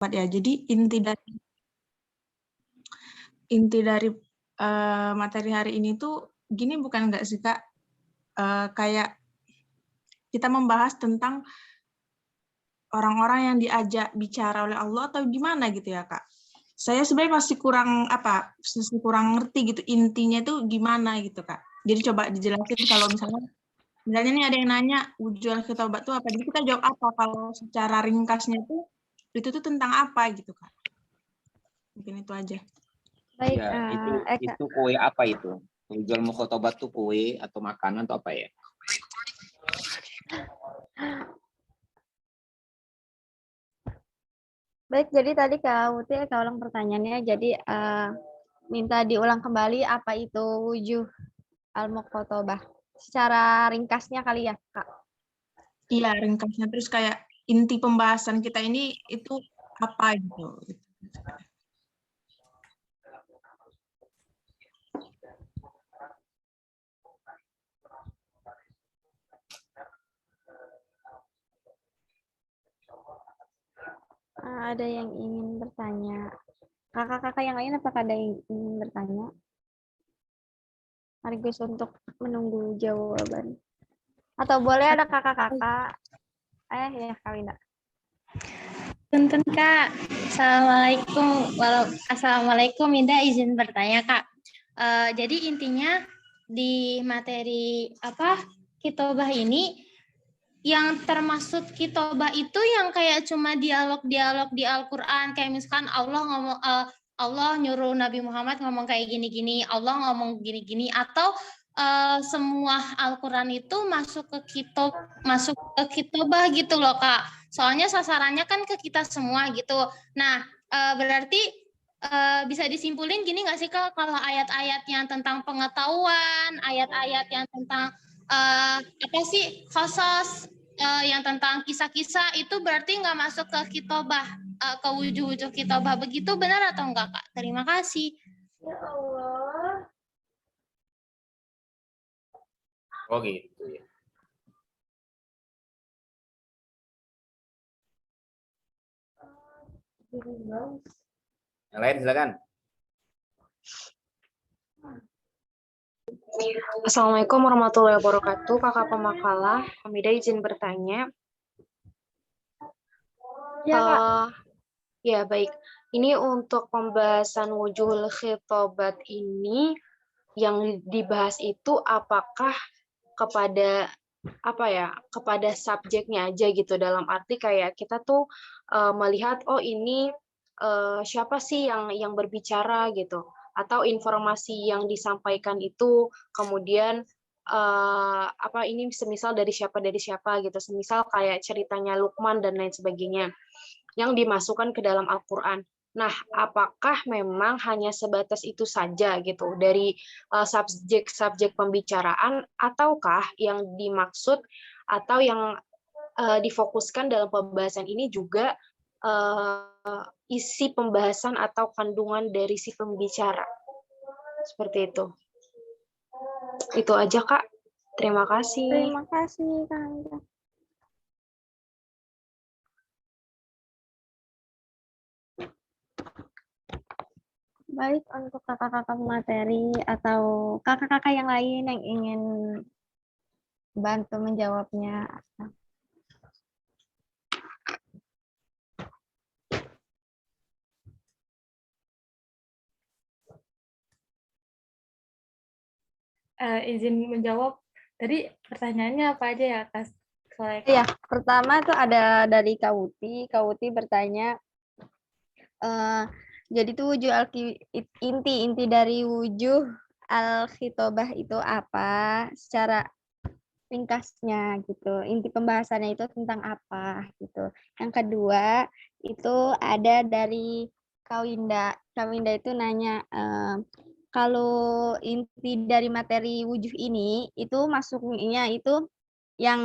ya. Jadi inti dari materi hari ini tuh gini bukan nggak sih Kak? Kayak kita membahas tentang orang-orang yang diajak bicara oleh Allah atau gimana gitu ya Kak? Saya sebenarnya masih kurang ngerti gitu intinya itu gimana gitu Kak. Jadi coba dijelasin kalau misalnya nih ada yang nanya wujud khitobat itu apa? Jadi kita jawab apa kalau secara ringkasnya itu tuh tentang apa gitu Kak? Mungkin itu aja. Baik, Ya, itu kue apa itu? Wujud mukhotobat tuh kue atau makanan atau apa ya? Baik, jadi tadi Kak Uti ulang pertanyaannya. Jadi minta diulang kembali apa itu wujuh al-muqotobah. Secara ringkasnya kali ya, Kak. Iya, ringkasnya terus kayak inti pembahasan kita ini itu apa gitu. Ada yang ingin bertanya. Kakak-kakak yang lain apakah ada yang ingin bertanya? Sekaligus untuk menunggu jawaban. Atau boleh ada kakak-kakak? Ya, Kak Winda. Tuntun Kak. Assalamualaikum. Minda izin bertanya Kak. Jadi intinya di materi kitobah ini yang termasuk kitobah itu yang kayak cuma dialog-dialog di Al-Qur'an, kayak misalkan Allah nyuruh Nabi Muhammad ngomong kayak gini-gini, Allah ngomong gini-gini, atau semua Al-Qur'an itu masuk ke kitobah gitu loh Kak. Soalnya sasarannya kan ke kita semua gitu. Nah, berarti bisa disimpulin gini nggak sih Kak, kalau ayat-ayat yang tentang pengetahuan, ayat-ayat yang tentang khosos, yang tentang kisah-kisah itu berarti nggak masuk ke kitobah, ke wujud-wujud kitobah, begitu benar atau enggak Kak? Terima kasih. Ya Allah. Oh gitu ya. Yang lain silakan. Assalamualaikum warahmatullahi wabarakatuh. Kakak pemakalah, Hamidah izin bertanya. Ya, Kak. Ya, baik. Ini untuk pembahasan wujuhul khitobat ini yang dibahas itu apakah kepada kepada subjeknya aja gitu, dalam arti kayak kita tuh melihat ini siapa sih yang berbicara gitu, atau informasi yang disampaikan itu kemudian ini semisal dari siapa gitu, semisal kayak ceritanya Luqman dan lain sebagainya yang dimasukkan ke dalam Al-Quran. Nah, apakah memang hanya sebatas itu saja gitu dari subjek-subjek pembicaraan, ataukah yang dimaksud atau yang difokuskan dalam pembahasan ini juga isi pembahasan atau kandungan dari si pembicara? Seperti itu. Itu aja, Kak. Terima kasih. Terima kasih, Kak. Baik, untuk kakak-kakak materi atau kakak-kakak yang lain yang ingin bantu menjawabnya. Izin menjawab. Tadi pertanyaannya apa aja ya, Kak? Iya, pertama itu ada dari Kauti. Kauti bertanya, jadi itu inti dari wujuh al-khitobah itu apa? Secara ringkasnya gitu. Inti pembahasannya itu tentang apa gitu. Yang kedua itu ada dari Kawinda. Kawinda itu nanya, kalau inti dari materi wujuh ini itu masuknya itu yang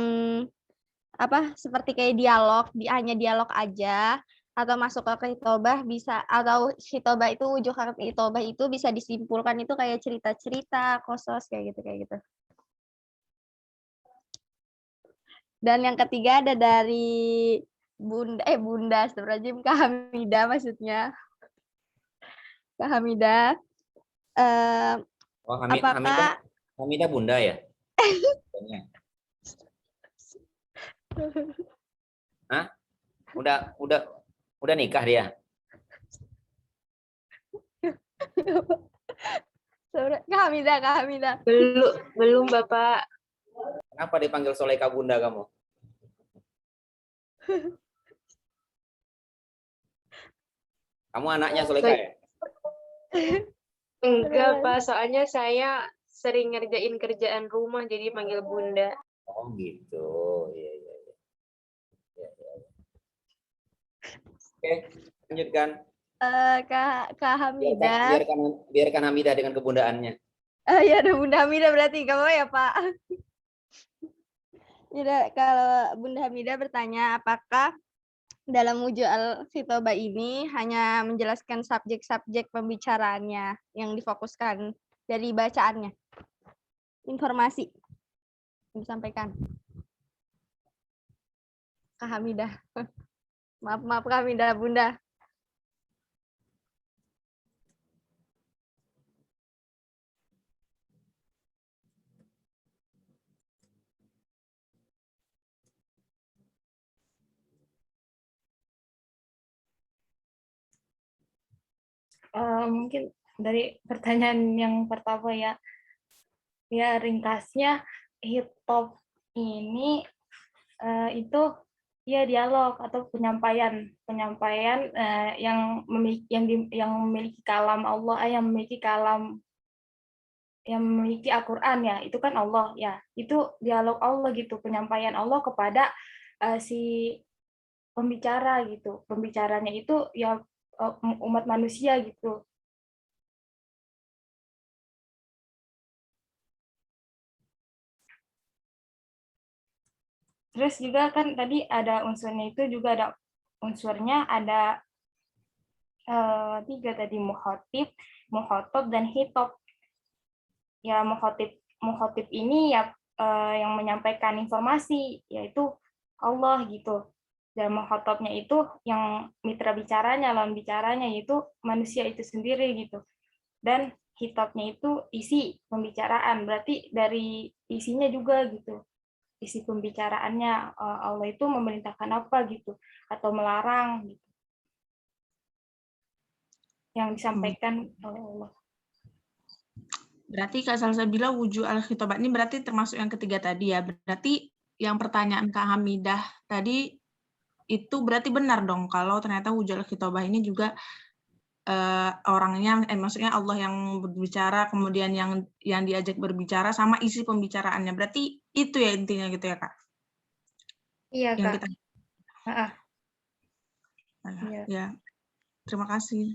seperti kayak dialog, hanya dialog aja, atau masuk ke khitobah bisa, atau khitobah itu wujud khitobah itu bisa disimpulkan itu kayak cerita-cerita, qosas kayak gitu. Dan yang ketiga ada Bunda Astagfirullahaladzim, Kak Hamidah maksudnya. Kak Hamidah, Oh, apakah Hamidah bunda ya? Hah? Udah nikah dia? Kak Hamidah. Belum Bapak. Kenapa dipanggil Soleka bunda kamu? Kamu anaknya Soleka ya? Enggak Pak, soalnya saya sering ngerjain kerjaan rumah jadi panggil Bunda. Oh gitu. Iya, iya, iya. Iya, iya. Oke, lanjutkan. Kak Hamidah. Biarkan Hamidah dengan kebundaannya. Ya ada Bunda Hamidah berarti kamu ya Pak. Ya, kalau Bunda Hamidah bertanya apakah dalam wujud al-khitobah ini hanya menjelaskan subjek-subjek pembicaraannya yang difokuskan dari bacaannya. Informasi yang disampaikan. Kak Hamidah. Maaf Kak Hamidah, Bunda. Mungkin dari pertanyaan yang pertama ya, ringkasnya hitop ini itu ya dialog atau penyampaian yang memiliki kalam Allah, yang memiliki Al-Quran ya, itu kan Allah ya, itu dialog Allah gitu, penyampaian Allah kepada si pembicara gitu, pembicaranya itu ya umat manusia gitu. Terus juga kan tadi ada unsurnya, itu juga ada unsurnya, ada 3 tadi, mukhotib, mukhotob, dan hitop. Ya mukhotib ini ya yang menyampaikan informasi, yaitu Allah gitu. Dan mukhotobnya itu yang mitra bicaranya, lawan bicaranya, yaitu manusia itu sendiri gitu. Dan hitopnya itu isi pembicaraan, berarti dari isinya juga gitu. Isi pembicaraannya Allah itu memerintahkan apa gitu, atau melarang gitu, yang disampaikan oleh Allah. Berarti Kak Salsabila wujud al-khitobat ini berarti termasuk yang ketiga tadi ya. Berarti yang pertanyaan Kak Hamidah tadi itu berarti benar dong kalau ternyata wujud al-khitobah ini juga orangnya, maksudnya Allah yang berbicara, kemudian yang diajak berbicara sama isi pembicaraannya. Berarti itu ya intinya gitu ya Kak? Iya Yang Kak. kita. Iya. Ya, terima kasih.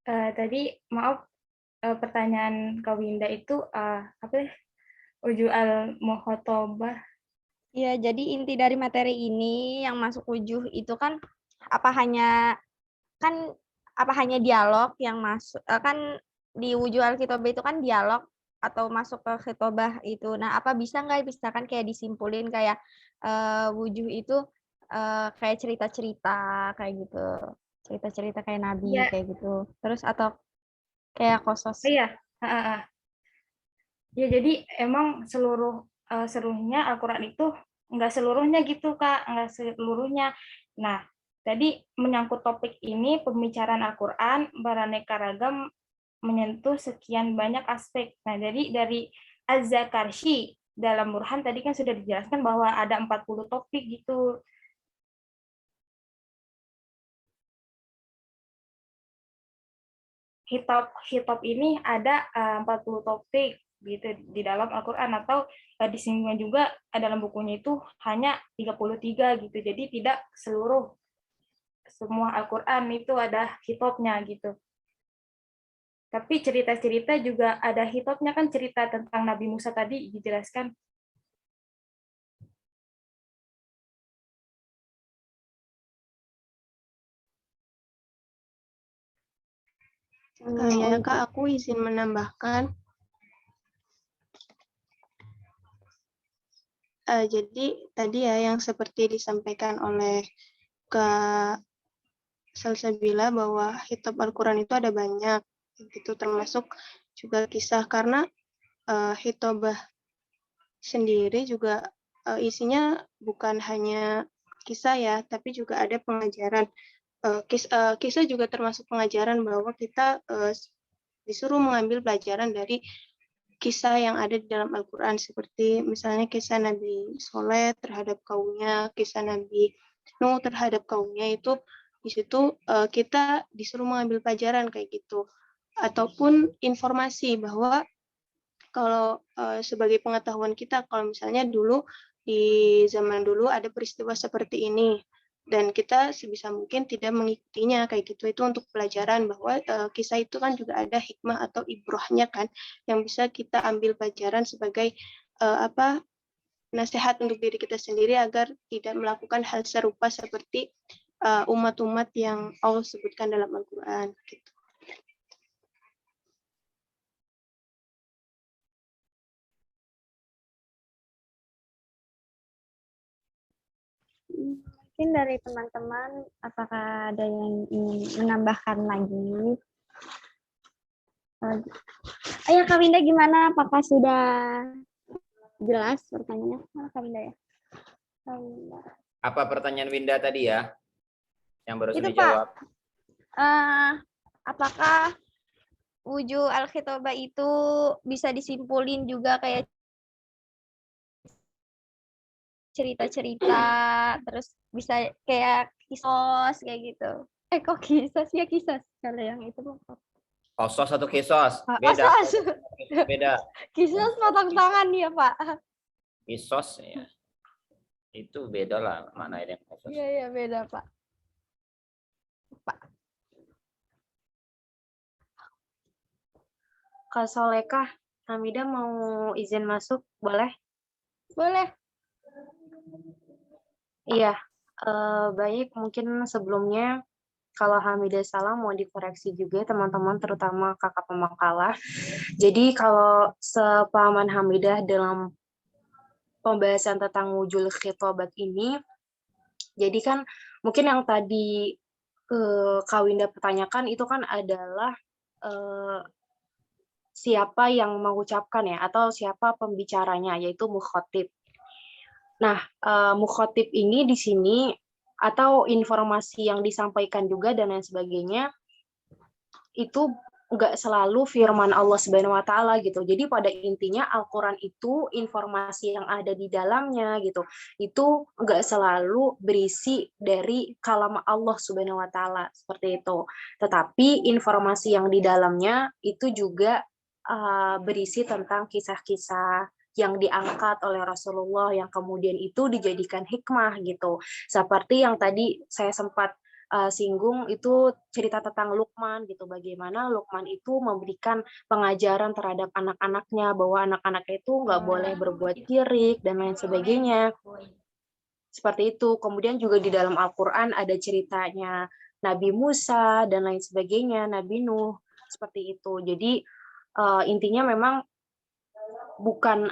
Tadi maaf, pertanyaan Kak Winda itu apa ya? Uju al-mukhotobah. Ya, jadi inti dari materi ini yang masuk wujuh itu kan apa hanya dialog yang masuk, kan di wujuh al-khitobah itu kan dialog atau masuk ke khitobah itu. Nah, apa bisa nggak misalkan kayak disimpulin kayak wujuh itu kayak cerita-cerita kayak gitu. Cerita-cerita kayak Nabi Iya. kayak gitu. Terus atau kayak kosos. Iya. Ya, jadi emang seluruhnya Al-Quran itu nggak seluruhnya gitu Kak, nggak seluruhnya. Nah, tadi menyangkut topik ini, pembicaraan Al-Quran beraneka ragam, menyentuh sekian banyak aspek. Nah, jadi dari Az-Zakarsy dalam Burhan tadi kan sudah dijelaskan bahwa ada 40 topik gitu. Hitop ini ada 40 topik gitu di dalam Al-Quran, atau disinggung juga dalam bukunya itu hanya 33 gitu. Jadi tidak semua Al-Quran itu ada hitopnya gitu. Tapi cerita-cerita juga ada hitopnya, kan cerita tentang Nabi Musa tadi dijelaskan. Ya Kak, aku izin menambahkan. Jadi tadi ya yang seperti disampaikan oleh Kak Salsabila bahwa kitab Al-Quran itu ada banyak, gitu termasuk juga kisah karena hitobah sendiri juga isinya bukan hanya kisah ya, tapi juga ada pengajaran. Kisah juga termasuk pengajaran bahwa kita disuruh mengambil pelajaran dari kisah yang ada di dalam Al-Quran, seperti misalnya kisah Nabi Soleh terhadap kaumnya, kisah Nabi Nuh terhadap kaumnya, itu di situ kita disuruh mengambil pelajaran kayak gitu, ataupun informasi bahwa kalau sebagai pengetahuan kita, kalau misalnya dulu di zaman dulu ada peristiwa seperti ini dan kita sebisa mungkin tidak mengikutinya kayak gitu, itu untuk pelajaran bahwa kisah itu kan juga ada hikmah atau ibrahnya kan yang bisa kita ambil pelajaran sebagai nasihat untuk diri kita sendiri agar tidak melakukan hal serupa seperti umat-umat yang Allah sebutkan dalam Al-Quran gitu. Mungkin dari teman-teman, apakah ada yang ingin menambahkan lagi? Ayo Kak Winda, gimana? Apakah sudah jelas pertanyaannya? Kak Winda ya? Kak Winda. Apa pertanyaan Winda tadi ya? Yang baru Itu, dijawab. Apakah wujud al-khitobah itu bisa disimpulin juga kayak cerita-cerita, terus bisa kayak kisos kayak gitu. Kok kisos ya, kisos. Kalau yang itu Kosos atau kisos? Beda. Kisos. Beda. Kisos potong tangan ya Pak. Kisos ya. Itu beda lah mana yang kosos. Iya beda Pak. Kak Solekah, Hamidah mau izin masuk, boleh? Boleh. Iya, baik. Mungkin sebelumnya kalau Hamidah salah mau dikoreksi juga teman-teman, terutama kakak pemakalah. Jadi kalau sepahaman Hamidah dalam pembahasan tentang wujul khitobat ini, jadi kan mungkin yang tadi Kak Winda pertanyakan itu kan adalah siapa yang mengucapkan ya, atau siapa pembicaranya, yaitu mukhotib. Nah, mukhotib ini di sini atau informasi yang disampaikan juga dan lain sebagainya itu nggak selalu firman Allah Subhanahu wa Ta'ala gitu. Jadi pada intinya Al-Quran itu informasi yang ada di dalamnya gitu, itu nggak selalu berisi dari kalam Allah Subhanahu wa Ta'ala seperti itu. Tetapi informasi yang di dalamnya itu juga berisi tentang kisah-kisah yang diangkat oleh Rasulullah yang kemudian itu dijadikan hikmah gitu. Seperti yang tadi saya sempat singgung itu cerita tentang Luqman gitu, bagaimana Luqman itu memberikan pengajaran terhadap anak-anaknya bahwa anak-anaknya itu nggak boleh berbuat syirik dan lain sebagainya. Seperti itu. Kemudian juga di dalam Al-Quran ada ceritanya Nabi Musa dan lain sebagainya, Nabi Nuh, seperti itu. Jadi intinya memang bukan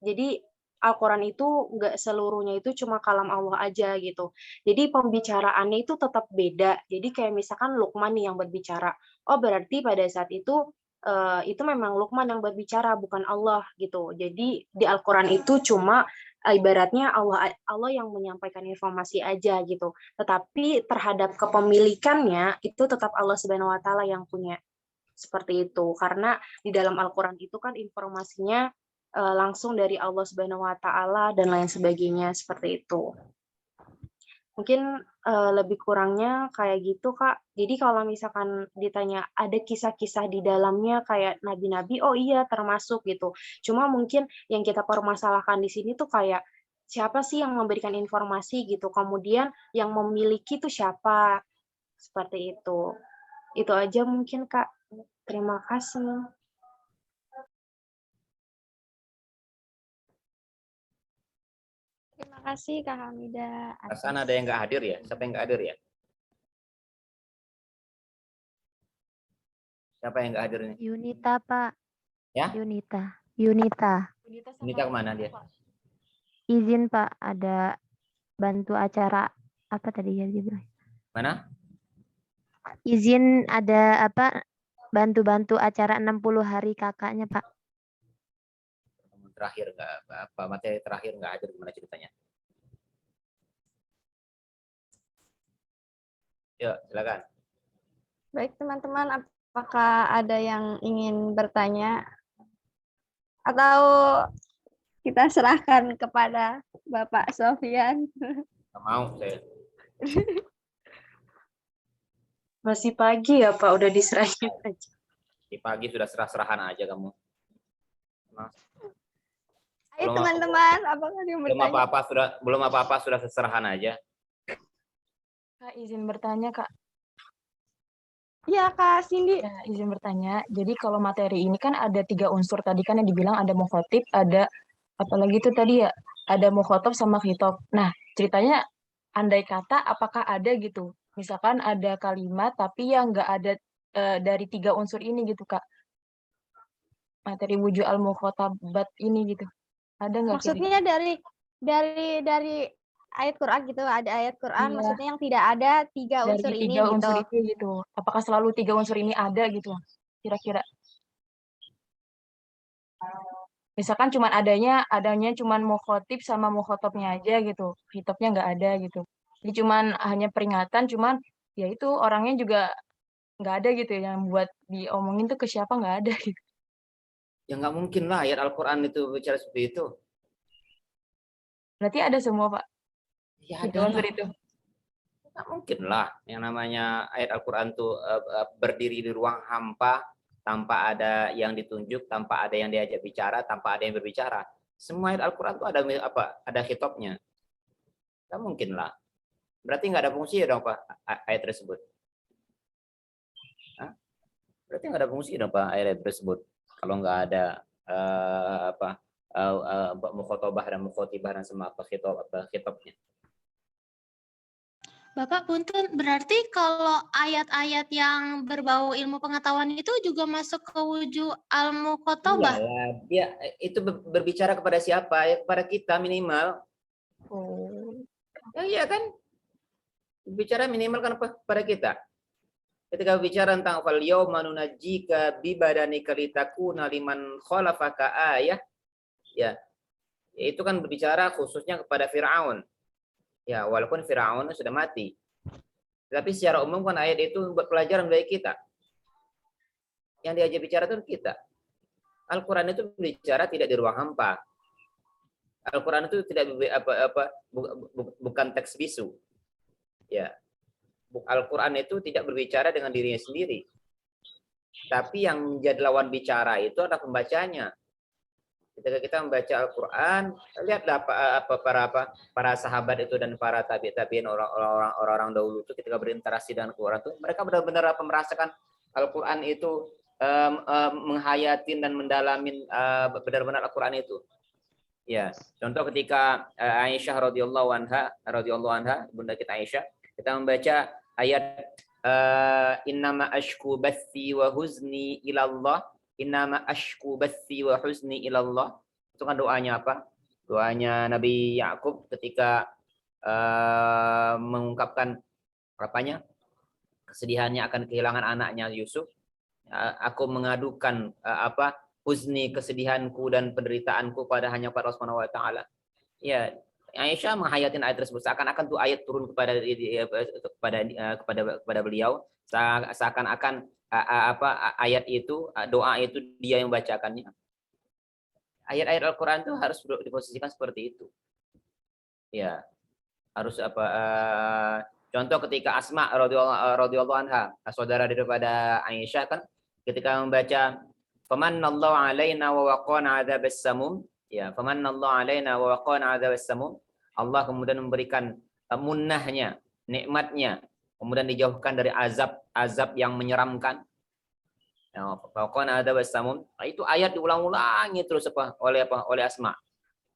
jadi Al-Quran itu nggak seluruhnya itu cuma kalam Allah aja gitu. Jadi pembicaraannya itu tetap beda. Jadi kayak misalkan Luqman nih yang berbicara. Oh berarti pada saat itu memang Luqman yang berbicara, bukan Allah gitu. Jadi di Al-Quran itu cuma ibaratnya Allah yang menyampaikan informasi aja gitu. Tetapi terhadap kepemilikannya itu tetap Allah Subhanahu wa Ta'ala yang punya. Seperti itu. Karena di dalam Al-Quran itu kan informasinya langsung dari Allah Subhanahu wa Ta'ala dan lain sebagainya, seperti itu. Mungkin lebih kurangnya kayak gitu, Kak. Jadi kalau misalkan ditanya ada kisah-kisah di dalamnya kayak nabi-nabi, oh iya termasuk gitu. Cuma mungkin yang kita permasalahkan di sini tuh kayak siapa sih yang memberikan informasi gitu. Kemudian yang memiliki tuh siapa. Seperti itu. Itu aja mungkin, Kak. Terima kasih. Terima kasih Kak Hamidah. Perasaan ada yang nggak hadir ya? Siapa yang nggak hadir ya? Siapa yang nggak hadir ini? Yunita, Pak. Ya? Yunita. Nita kemana dia? Izin, Pak. Ada bantu acara apa tadi ya dia bilang? Mana? Izin ada apa? Bantu-bantu acara 60 hari kakaknya, Pak. Terakhir nggak apa materi terakhir nggak hadir, gimana ceritanya? Yuk, silakan. Baik, teman-teman, apakah ada yang ingin bertanya? Atau kita serahkan kepada Bapak Sofyan? Nggak mau saya. Masih pagi ya Pak, udah diserahin aja. Di pagi sudah serah-serahan aja kamu. Ayo Belum teman-teman, apakah ada yang bertanya? Belum apa-apa sudah seserahan aja. Kak, izin bertanya, Kak. Iya, Kak Cindy. Ya, izin bertanya. Jadi kalau materi ini kan ada 3 unsur tadi kan yang dibilang ada mukhotib, ada apalagi itu tadi ya, ada mukhotob sama khitab. Nah, ceritanya andai kata apakah ada gitu. Misalkan ada kalimat tapi yang nggak ada dari 3 unsur ini gitu, Kak. Materi wujud al-mukhotabat ini gitu. Ada nggak kira-kira? Maksudnya dari ayat Quran gitu, ada ayat Quran, Iya. maksudnya yang tidak ada 3 Dari unsur ini 3 gitu. unsur itu gitu. Apakah selalu 3 unsur ini ada gitu? Kira-kira. Misalkan adanya cuman mukhotib sama mukhotobnya aja gitu. Khitabnya nggak ada gitu. Jadi cuman hanya peringatan, cuman ya itu orangnya juga nggak ada gitu ya, yang buat diomongin tuh ke siapa nggak ada gitu. Ya nggak mungkin lah ayat Al-Quran itu bicara seperti itu. Berarti ada semua, Pak. Ya 3 ada unsur lah. itu. Nggak mungkin lah yang namanya ayat Al-Quran itu berdiri di ruang hampa tanpa ada yang ditunjuk, tanpa ada yang diajak bicara, tanpa ada yang berbicara. Semua ayat Al-Quran itu ada apa? Ada khitabnya. Nggak mungkin lah. Berarti nggak ada fungsi ya dong Pak ayat tersebut. Hah? Berarti nggak ada fungsi dong Pak ayat tersebut. Kalau nggak ada mukhotobah dan mukhotibah dan semua apa khitabnya. Bapak punten, berarti kalau ayat-ayat yang berbau ilmu pengetahuan itu juga masuk ke wujud al-mukhotobah? Iyalah, dia itu berbicara kepada siapa? Ya kepada kita minimal. Oh. Ya iya kan? Bicara minimal kan kepada kita. Ketika bicara tentang fal yauma nunajjika bi badanika litakuna liman khalafaka ayah, ya. Itu kan berbicara khususnya kepada Firaun. Ya, walaupun Firaun sudah mati. Tapi secara umum kan ayat itu buat pelajaran bagi kita. Yang diajak bicara itu kita. Al-Quran itu bicara tidak di ruang hampa. Al-Quran itu tidak bukan teks bisu. Ya. Al-Quran itu tidak berbicara dengan dirinya sendiri. Tapi yang menjadi lawan bicara itu adalah pembacanya. Ketika kita membaca Al-Quran, lihatlah para sahabat itu dan para tabi'in orang-orang dahulu itu ketika berinteraksi dengan Al-Quran itu mereka benar-benar merasakan Al-Quran itu menghayatin dan mendalamin benar-benar Al-Quran itu. Ya, contoh ketika Aisyah radhiyallahu anha, bunda kita Aisyah, kita membaca ayat innama ashku bathi wa huzni ilallah. Innama ashku bathi wa huzni ilallah. Itu kan doanya apa? Doanya Nabi Yakub ketika mengungkapkan kesedihannya akan kehilangan anaknya Yusuf. Aku mengadukan huzni, kesedihanku dan penderitaanku hanya pada Allah Subhanahu wa taala. Ya, Aisyah menghayatin ayat tersebut seakan-akan tuh ayat turun kepada beliau, seakan-akan ayat itu, doa itu dia yang membacakannya. Ayat-ayat Al-Quran itu harus diposisikan seperti itu. Ya, harus contoh ketika Asma radhiyallahu anha, saudara daripada Aisyah kan, ketika membaca famanallahu alaina wa waqana adzabas samum, ya, famanallahu alaina wa waqana adzabas samum, Allah kemudian memberikan munnahnya, nikmatnya, kemudian dijauhkan dari azab yang menyeramkan. Waqana adzabas samum, itu ayat diulang-ulangi terus oleh Asma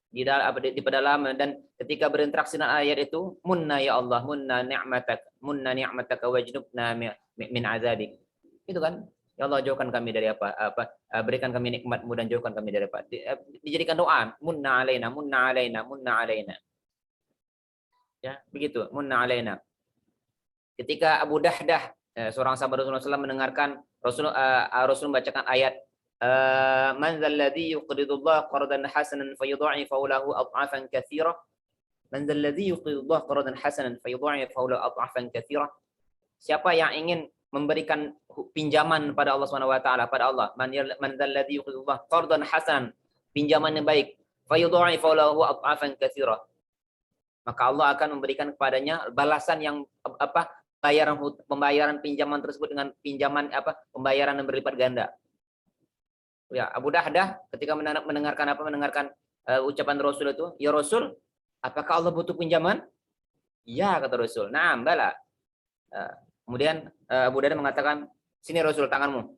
di pedalaman, dan ketika berinteraksi dengan ayat itu, munna ya Allah, munna ni'mataka wajnubna min azabik. Itu kan Ya Allah, jauhkan kami dari berikan kami nikmat-Mu dan jauhkan kami dari apa. Dijadikan doa, munna alaina, munna alaina, munna alaina. Ya, begitu, munna alaina. Ketika Abu Dahdah, seorang sahabat Rasulullah SAW mendengarkan Rasul membacakan ayat man dzalladzi yuqridullah qardan hasanan fayudha'ifahu lahu adhafan katsira. Man dzalladzi yuqridullah qardan hasanan fayudha'ifahu lahu adhafan katsira. Siapa yang ingin memberikan pinjaman pada Allah Subhanahu wa taala, pada Allah, man dzalladzi yuqridullah qardan hasanan, pinjaman yang baik, fayudha'ifahu lahu adhafan katsira. Maka Allah akan memberikan kepadanya balasan yang pembayaran pinjaman tersebut dengan pinjaman pembayaran yang berlipat ganda. Ya, Abu Dahdah ketika mendengarkan ucapan Rasul itu, ya Rasul, apakah Allah butuh pinjaman? Ya, kata Rasul. Naam, bala. Kemudian Abu Dahdah mengatakan, sini Rasul, tanganmu.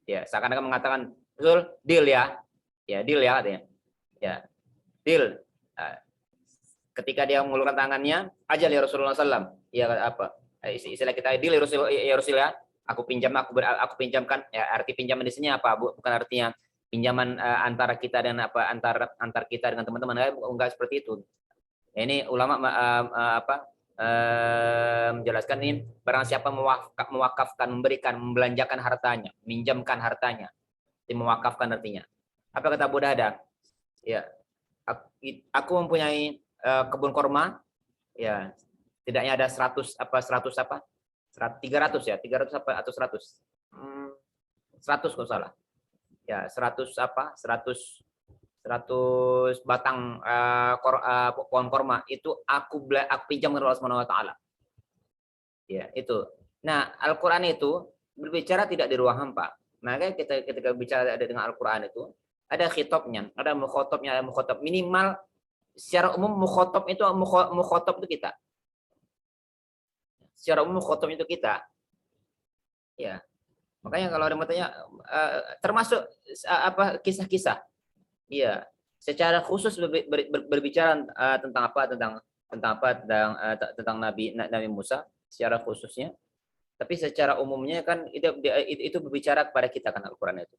Ya, seakan-akan mengatakan, Rasul, deal ya. Ya, deal ya katanya. Ya, deal. Ketika dia mengulurkan tangannya, ajal ya Rasulullah SAW. Ya apa? Istilah kita deal ya Rasul ya. Aku pinjamkan. Ya, arti pinjaman di sini apa? Bukan artinya pinjaman antara kita dan antar kita dengan teman-teman. Enggak seperti itu. Ya, ini ulama menjelaskan ini barang siapa mewakafkan, memberikan, membelanjakan hartanya, minjamkan hartanya, mewakafkan artinya. Apa kata Abu Dahdah? Ya, aku mempunyai kebun korma, ya tidaknya ada 300 ya, 300 atau 100, 100 kalau salah, ya 100 batang pohon korma itu aku pinjam ke Allah Subhanahu wa taala. Ya, itu. Nah, Al-Qur'an itu berbicara tidak di ruang hampa. Maka ketika bicara dengan Al-Qur'an itu ada khitabnya, ada mukhatabnya, ada mukhatab minimal. Secara umum mukhatab itu kita. Secara umum mukhatab itu kita. Ya. Makanya kalau ada bertanya termasuk kisah-kisah. Iya. Secara khusus berbicara tentang Nabi Musa secara khususnya. Tapi secara umumnya kan itu berbicara kepada kita kan Al-Qur'an itu.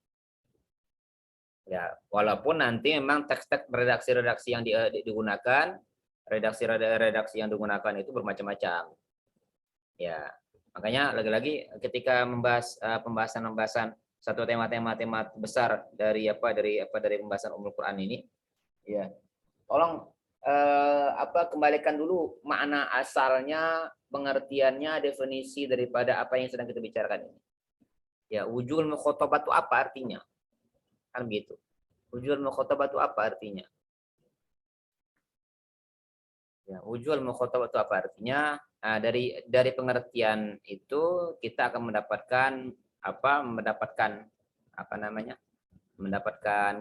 Ya, walaupun nanti memang teks-teks redaksi-redaksi yang digunakan, redaksi yang digunakan itu bermacam-macam. Ya, makanya lagi-lagi ketika membahas pembahasan satu tema besar dari pembahasan Ummul Quran ini, ya, tolong kembalikan dulu makna asalnya, pengertiannya, definisi daripada apa yang sedang kita bicarakan ini. Ya, wujul mukhatabah itu apa artinya? Kan begitu. Wujul mukhatabah itu apa artinya? Ya, wujul mukhatabah itu apa artinya? Nah, dari pengertian itu kita akan mendapatkan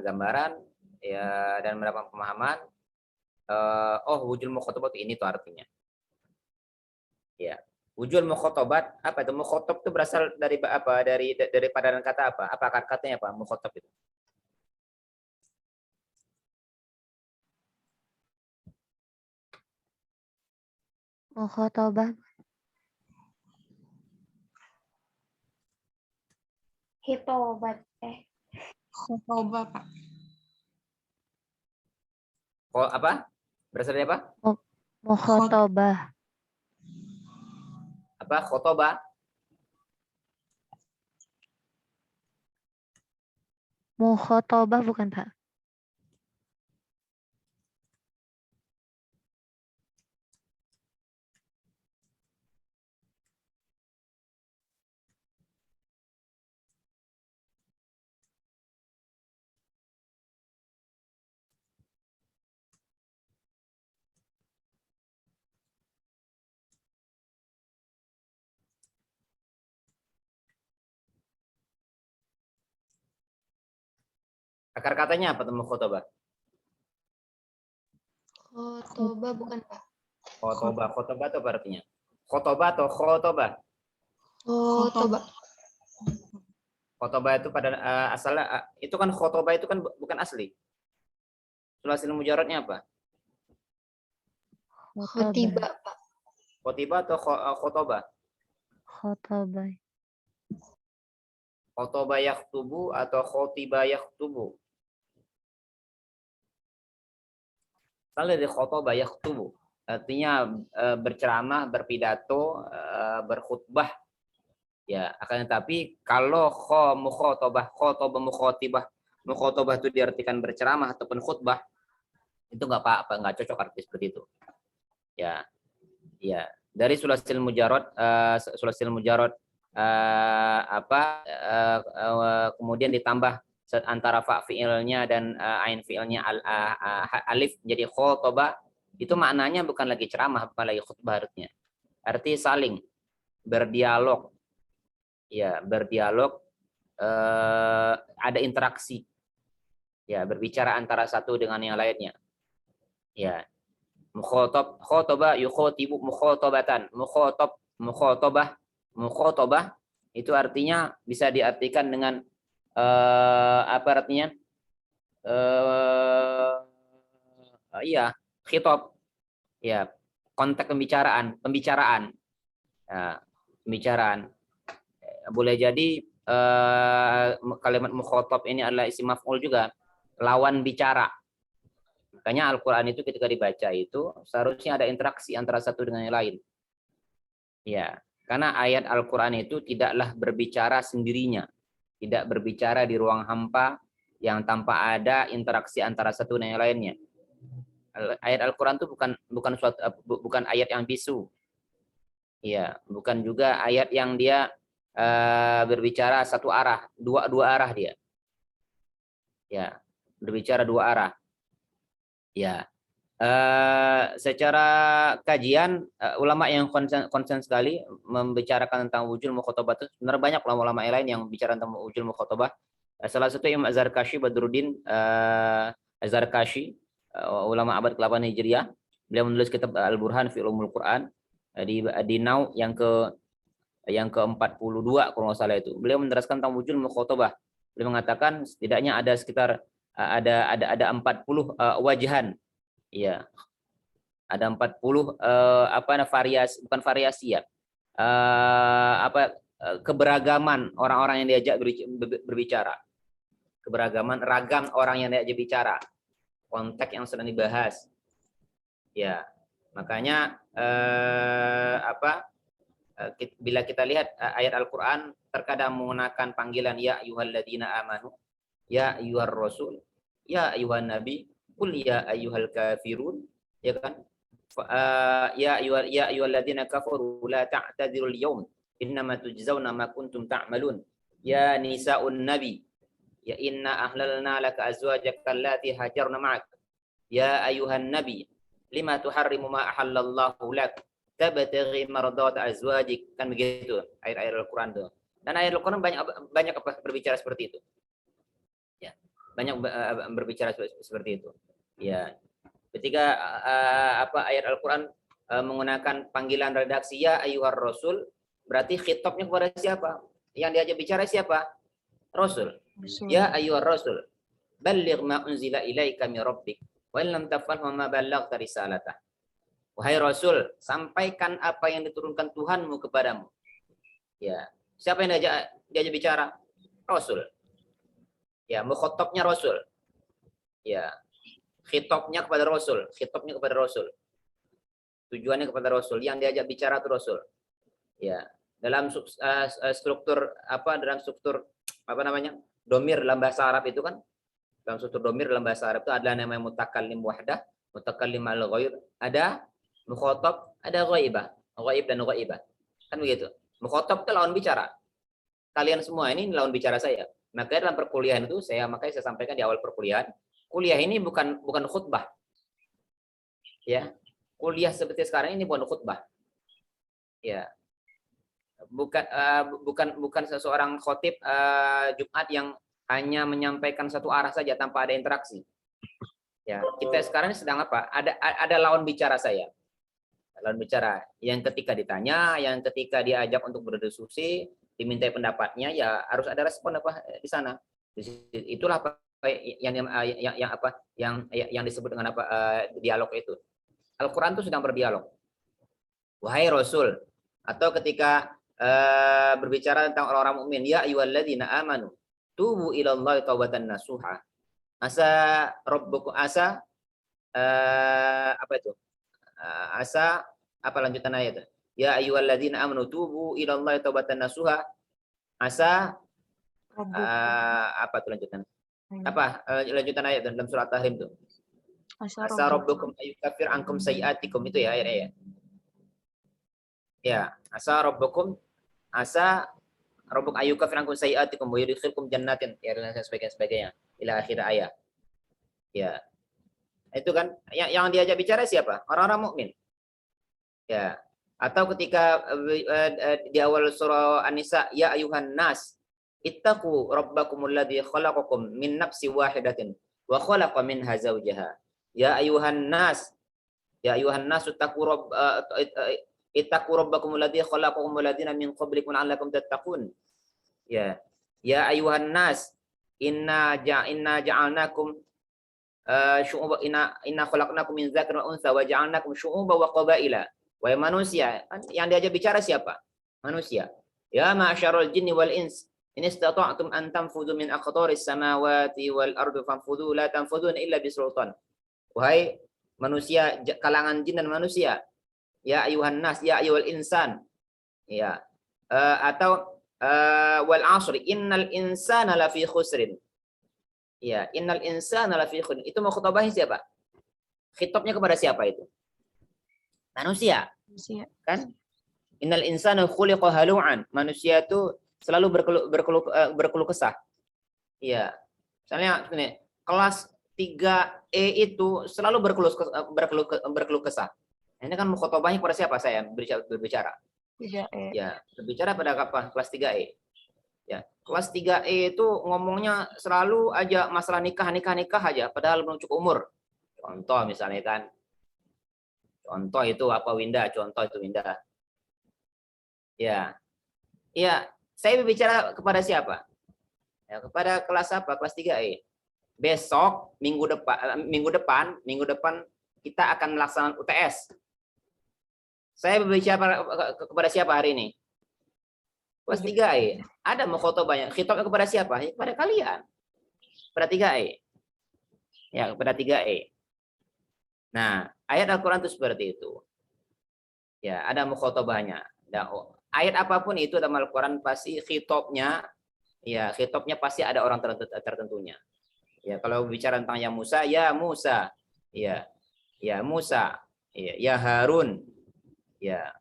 gambaran ya, dan mendapatkan pemahaman. Wujul mukhatabah itu ini tuh artinya. Ya. Wujul mukhatabah apa itu? Mukhatab itu berasal dari padanan kata apa? Apa katanya apa? Mukhatab itu. Mukhatabah. Hitobat. Khotoba, Pak. Apa? Berasal dari apa? Mukhatabah. Apa? Khotobah? Mukhatabah bukan, Pak? Akar katanya apa tuh khotobah? Khotobah bukan, Pak? Khotobah itu apa artinya? Khotobah atau khotobah? Khotobah. Khotobah itu pada asalnya itu kan khotobah itu kan bukan asli. Sulasil mujaradnya apa? Khotibah, Pak. Khotibah atau khotobah? Khotobah. Khotoba yakhtubu atau khotiba yakhtubu? Kalau dari khotoba yakhtubu artinya berceramah, berpidato, berkhutbah. Ya, akan tetapi kalau mukhotobah, khotobah, mukhotobah itu diartikan berceramah ataupun khutbah, itu nggak apa-apa, nggak cocok arti seperti itu. Ya, ya. Dari sulasil mujarad, kemudian ditambah antara fa fiilnya dan ain fiilnya alif jadi khotobah, itu maknanya bukan lagi ceramah, bukan lagi khutbah artinya. Arti saling berdialog. Ya, berdialog, ada interaksi. Ya, berbicara antara satu dengan yang lainnya. Ya. Khotoba yukhotibu mukhotobatan. Mukhotobah itu artinya bisa diartikan dengan apa artinya? Iya, khitab. Ya, konteks pembicaraan. Ya, pembicaraan. Boleh jadi kalimat mukhotob ini adalah isim maf'ul juga, lawan bicara. Makanya Al-Quran itu ketika dibaca itu seharusnya ada interaksi antara satu dengan yang lain. Ya, karena ayat Al-Quran itu tidaklah berbicara sendirinya, tidak berbicara di ruang hampa yang tanpa ada interaksi antara satu dengan yang lainnya. Ayat Al-Quran itu bukan ayat yang bisu. Ya, bukan juga ayat yang dia berbicara satu arah, dua arah dia. Ya, berbicara dua arah. Ya, secara kajian ulama yang konsen sekali membicarakan tentang wujud mukhotobah itu sebenarnya banyak ulama yang lain yang bicara tentang wujud mukhotobah. Salah satu Imam Az-Zarkashi Badruddin Az-Zarkashi, ulama abad ke-8 Hijriah, beliau menulis kitab Al-Burhan fi Ulumul Quran di nau yang ke-42 kalau nggak salah itu. Beliau meneraskan tentang wujud mukhotobah. Beliau mengatakan setidaknya ada sekitar ada 40 wajahan. Iya. Ada 40 variasi, bukan variasi ya. Keberagaman orang-orang yang diajak berbicara. Keberagaman ragam orang yang diajak bicara. Konteks yang sedang dibahas. Ya. Makanya bila kita lihat ayat Al-Quran terkadang menggunakan panggilan ya ayyuhalladzina amanu, ya ayyuhar rasul, ya ayyuhan nabi, qul ya ayyuhal kafirun, ya kan? Ya ayyuhalladzina kafaru la ta'tadzirul yaum innama tujzauna ma kuntum ta'malun. Ya nisaun nabi, ya inna ahlalna laka azwajaka allati hajarna ma'ak. Ya ayyuhan nabi, lima tuharrimu ma ahallallahu lak tabtaghi mardat azwajik, kan begitu ayat-ayat Al-Qur'an itu. Dan ayat Al-Qur'an banyak berbicara seperti itu. Ya, banyak berbicara seperti itu. Ya. Ketika ayat Al-Qur'an menggunakan panggilan redaksi ya ayyuhar rasul, berarti khitabnya kepada siapa? Yang diajak bicara siapa? Rasul. Ya ayyuhar rasul, balligh ma unzila ilaika min rabbik wa in lam taf'al ma ballaghta risalatah. Wahai Rasul, sampaikan apa yang diturunkan Tuhanmu kepadamu. Ya, siapa yang diajak bicara? Rasul. Ya, mukhotabnya Rasul. Ya, khitabnya kepada Rasul, khitabnya kepada Rasul. Tujuannya kepada Rasul, yang diajak bicara itu Rasul. Ya, dalam struktur domir dalam bahasa Arab itu kan, dalam struktur domir dalam bahasa Arab itu ada namanya mutakallim wahdah, mutakallim al-ghair, ada mukhotab, ada ghaibah, ghaib dan ghaibah. Kan begitu. Mukhotab itu lawan bicara. Kalian semua ini lawan bicara saya. Makanya dalam perkuliahan itu saya sampaikan di awal perkuliahan, kuliah ini bukan khutbah. Ya. Kuliah seperti sekarang ini bukan khutbah. Ya. Bukan seseorang khotib Jumat yang hanya menyampaikan satu arah saja tanpa ada interaksi. Ya, kita sekarang sedang apa? Ada lawan bicara saya. Lawan bicara yang ketika ditanya, yang ketika diajak untuk berdiskusi, dimintai pendapatnya, ya harus ada respon apa di sana. Itulah apa yang disebut dengan dialog itu. Al-Quran itu sedang berdialog. Wahai Rasul, atau ketika berbicara tentang orang-orang mukmin, ya ayyuhalladzina amanu tubu ilallahi taubatan nasuha. Asa rabbukum asa apa itu? Asa apa lanjutan ayat? Ya ayyuhalladzina amanu tubu ilallahi taubatan nasuha. Asa apa itu lanjutan? Apa lanjutan ayat dalam surat Tahrim itu? Asa rabbukum ayyukaffir ankum sayiatikum, itu ya ayatnya ya. Ya, asa rabbukum ayyukaffir ankum sayiatikum wa yudkhilkum jannatin, ya dan sebagainya ila akhir ayat. Ya. Itu kan yang diajak bicara siapa? Orang-orang mukmin. Ya. Atau ketika di awal surah An-Nisa, ya ayuhan nas ittaqu rabbakumul ladzi khalaqakum min nafsin wahidatin wa khalaqa minha zawjaha. Ya ayuhan nas ittaqu rabbakumul ladzi khalaqakum wal ladzina min qablikum la'allakum tattaqun. Ya. Ya ayuhan nas inna ja'alnakum syu'uba inna khalaqnakum min dzakarin wa untha wa ja'alnakum syu'uba wa qabaila. Wahai manusia, yang diajak bicara siapa? Manusia. Ya ma'syarul jinni wal ins, in istata'tum an tanfudhu min aqtaris samawati wal ardi fanfudhu la tanfudhuna illa bisultan. Wahai manusia, kalangan jin dan manusia. Ya ayuhan nas, ya ayyuhal insan. Ya. Atau wal asri innal insana lafi khusrin. Ya, innal insana lafi khusrin. Itu mau khutbahnya siapa? Khitabnya kepada siapa itu? Manusia. Kan? Innal insana khuliqa halu'an. Manusia itu selalu berkeluh kesah. Iya. Misalnya ini, kelas 3E itu selalu berkeluh kesah. Ini kan khotbahnya kepada siapa saya berbicara? 3E. Ya, berbicara pada apa? Kelas 3E. Ya, kelas 3E itu ngomongnya selalu aja masalah nikah aja, padahal belum cukup umur. Contoh misalnya kan. Contoh itu apa Winda? Contoh itu Winda. Ya. Ya, saya berbicara kepada siapa? Ya, kepada kelas apa? Kelas 3E. Besok minggu depan kita akan melaksanakan UTS. Saya berbicara kepada siapa hari ini? Kelas 3E. Ada mau khotbahnya. Khitabnya kepada siapa? Ya, kepada kalian. Kepada 3E. Ya, kepada 3E. Nah, ayat Al-Quran itu seperti itu. Ya, ada mukhotobahnya. Ayat apapun itu dalam Al-Quran pasti khitabnya pasti ada orang tertentunya. Ya, kalau bicara tentang ya Musa, ya Musa. Ya Musa. Ya Harun. Ya,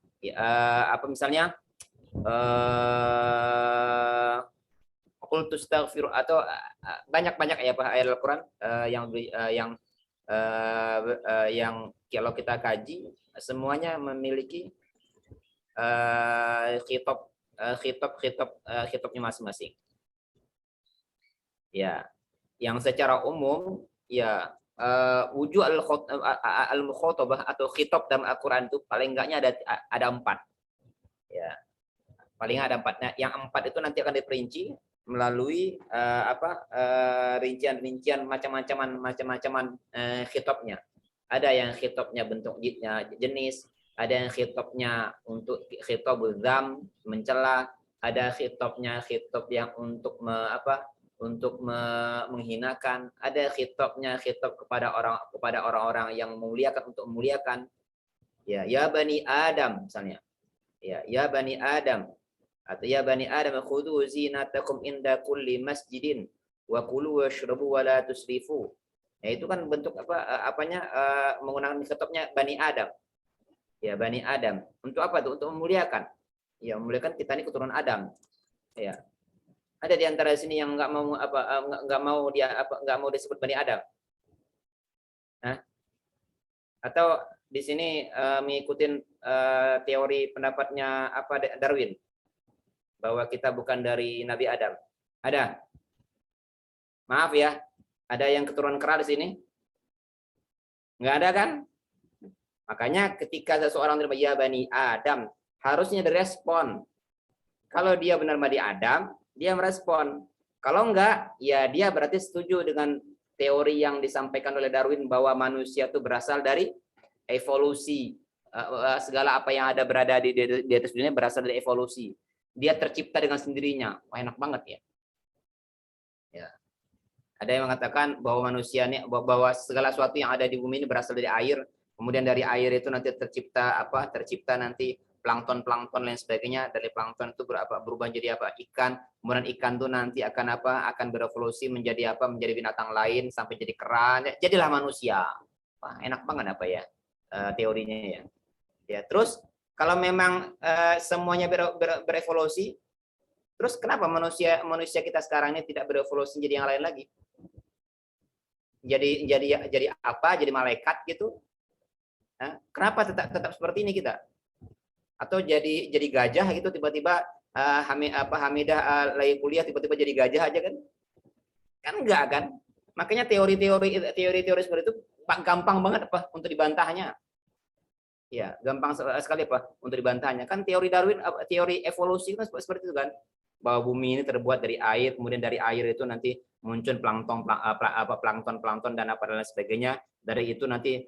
apa misalnya? Qul tastaghfiru atau banyak ya ayat Al-Quran yang kalau kita kaji semuanya memiliki khitabnya masing-masing. Ya, yang secara umum ya wujud al-mukhatabah atau khitab dalam Al-Quran itu paling enggaknya ada 4. Ya. Paling ada 4. Nah, yang 4 itu nanti akan diperinci melalui rincian macam-macaman khitabnya. Ada yang khitabnya bentuk jenis, ada yang khitabnya untuk khitabul dzam, mencela, ada khitab yang untuk menghinakan, ada khitab kepada orang-orang yang memuliakan untuk memuliakan. Ya bani Adam misalnya. Ya bani Adam. Atau ya bani Adam khudhu zinatakum inda kulli masjidin wa kulu washrabu wa la tusrifu. Ya, itu kan bentuk menggunakan kitabnya bani Adam. Ya bani Adam. Untuk apa tuh? Untuk memuliakan. Ya memuliakan kita ini keturunan Adam. Ya. Ada di antara sini yang enggak mau disebut bani Adam. Nah. Atau di sini mengikuti teori pendapatnya Darwin. Bahwa kita bukan dari Nabi Adam. Ada? Maaf ya, ada yang keturunan kera di sini? Enggak ada kan? Makanya ketika seseorang terima ya bani Adam, harusnya direspon. Kalau dia benar bani Adam, dia merespon. Kalau enggak, ya dia berarti setuju dengan teori yang disampaikan oleh Darwin bahwa manusia itu berasal dari evolusi segala apa yang ada berada di atas dunia berasal dari evolusi. Dia tercipta dengan sendirinya. Wah, enak banget ya. Ya. Ada yang mengatakan bahwa manusia ini, bahwa segala sesuatu yang ada di bumi ini berasal dari air. Kemudian dari air itu nanti tercipta nanti plankton lain sebagainya. Dari plankton itu berubah jadi ikan. Kemudian ikan itu nanti akan berevolusi menjadi menjadi binatang lain sampai jadi kera. Jadilah manusia. Wah, enak banget teorinya ya. Ya, terus kalau memang semuanya berevolusi, terus kenapa manusia kita sekarang ini tidak berevolusi jadi yang lain lagi? Jadi apa? Jadi malaikat gitu? Kenapa tetap seperti ini kita? Atau jadi gajah gitu tiba-tiba Hamidah lagi kuliah tiba-tiba jadi gajah aja kan? Kan enggak kan? Makanya teori-teori seperti itu gampang banget untuk dibantahnya. Ya, gampang sekali untuk dibantahnya. Kan teori Darwin, teori evolusi kan seperti itu kan. Bahwa bumi ini terbuat dari air, kemudian dari air itu nanti muncul plankton dan lain sebagainya. Dari itu nanti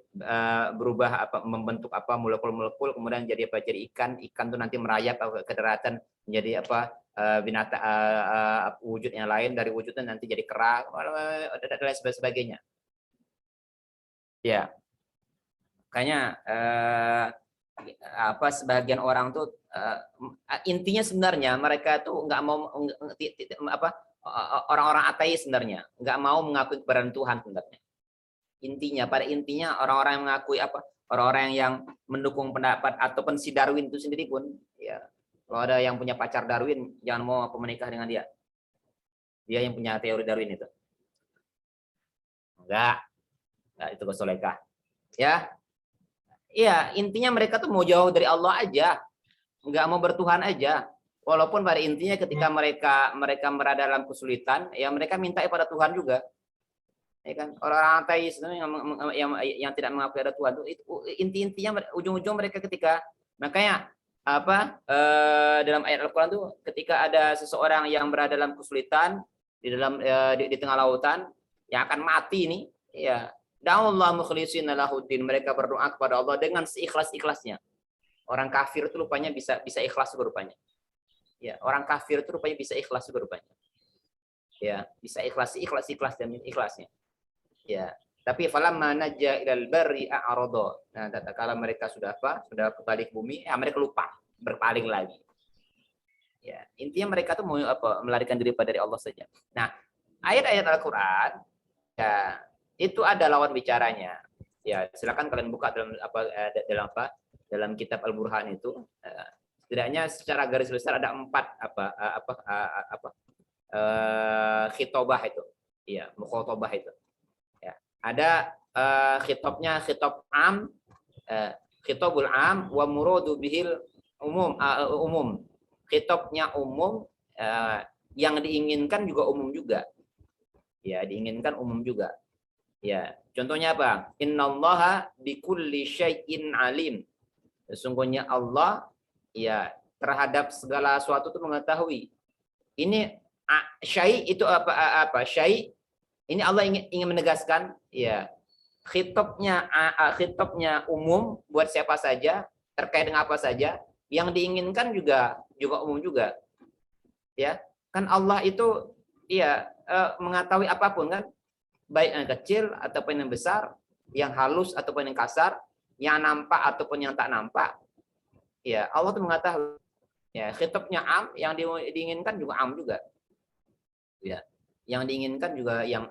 berubah membentuk molekul-molekul, kemudian jadi ikan itu nanti merayap ke daratan menjadi binatang wujud yang lain, dari wujudnya nanti jadi kera dan lain sebagainya. Ya. Makanya sebagian orang tuh intinya sebenarnya mereka tuh nggak mau orang-orang ateis sebenarnya nggak mau mengakui keberadaan Tuhan sebenarnya. Pada intinya orang-orang yang mengakui orang-orang yang mendukung pendapat ataupun si Darwin itu sendiri pun ya, kalau ada yang punya pacar Darwin jangan mau menikah dengan dia. Dia yang punya teori Darwin itu. Enggak itu kesolekah. Ya. Iya, intinya mereka tuh mau jauh dari Allah aja, nggak mau bertuhan aja. Walaupun pada intinya ketika mereka berada dalam kesulitan, ya mereka minta kepada Tuhan juga. Ya kan? Orang-orang ateis yang tidak mengakui ada Tuhan itu intinya ujung-ujung mereka ketika makanya dalam ayat Al-Qur'an tuh ketika ada seseorang yang berada dalam kesulitan di tengah lautan yang akan mati ini, ya Da'allah mukhlishina lahuddin, mereka berdoa kepada Allah dengan seikhlas-ikhlasnya. Orang kafir itu rupanya bisa ikhlas rupanya. Ya, orang kafir itu rupanya bisa ikhlas rupanya. Ya, bisa ikhlas dan ikhlasnya. Ya, tapi falamma najja ilal barri a'rada. Nah, tatkala mereka sudah kembali ke bumi, mereka lupa, berpaling lagi. Ya, intinya mereka tuh mau melarikan diri dari Allah saja. Nah, ayat-ayat Al-Qur'an ya itu ada lawan bicaranya. Ya, silakan kalian buka dalam kitab Al-Burhan itu. Setidaknya secara garis besar ada 4 khitobah itu. Iya, mukhotobah itu. Ya, ada khitab am, khitobul am wa muradu bihil umum. Khitabnya umum, yang diinginkan juga umum juga. Ya, diinginkan umum juga. Ya, contohnya apa? Innallaha bikulli syai'in alim. Sesungguhnya Allah ya terhadap segala sesuatu itu mengetahui. Ini syai' itu apa? Syai' ini Allah ingin menegaskan ya khitabnya umum buat siapa saja, terkait dengan apa saja, yang diinginkan juga umum juga. Ya, kan Allah itu ya mengetahui apapun kan? Baik yang kecil ataupun yang besar, yang halus ataupun yang kasar, yang nampak ataupun yang tak nampak. Ya, Allah itu mengetahui. Ya, khitabnya am, yang diinginkan juga am juga. Ya, yang diinginkan juga yang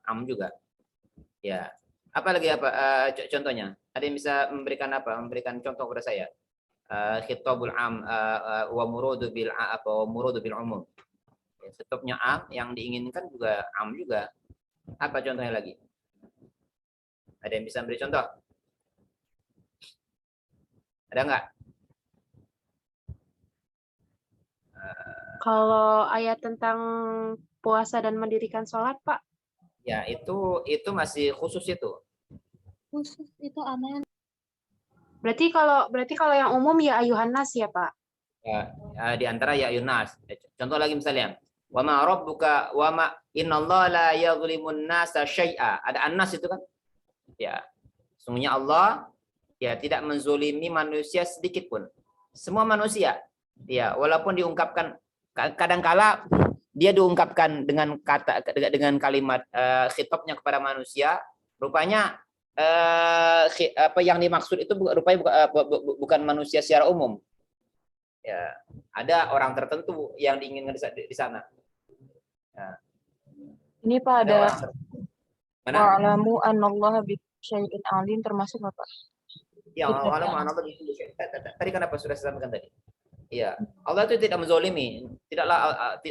am juga. Ya, apalagi contohnya? Ada yang bisa memberikan contoh kepada saya? Khitabul am wa muradu bil umum. Ya, khitabnya am, yang diinginkan juga am juga. Apa contohnya lagi? Ada yang bisa beri contoh? Ada nggak? Kalau ayat tentang puasa dan mendirikan sholat, Pak? Ya, itu masih khusus itu. Khusus itu aman. Berarti kalau yang umum ya ayuhan nas ya, Pak? Ya, di antara ya Yunas. Contoh lagi misalnya, wa ma rabbuka wa ma innallaha la yadhlimun nasa syai'a. Ada an-nas itu kan? Ya. Sungguhnya Allah ya tidak menzolimi manusia sedikit pun. Semua manusia, ya walaupun diungkapkan kadangkala dia diungkapkan dengan dengan kalimat khitabnya kepada manusia, rupanya apa yang dimaksud itu rupanya bukan manusia secara umum. Ya, ada orang tertentu yang diinginkan di sana. Ya. Ini Pak Ada ada orang mana? wa'lamu annallaha bisyai'in alim termasuk apa? Ya, Tidak. Allah tadi kan apa sudah saya sampaikan tadi. Iya, Allah itu tidak menzolimi.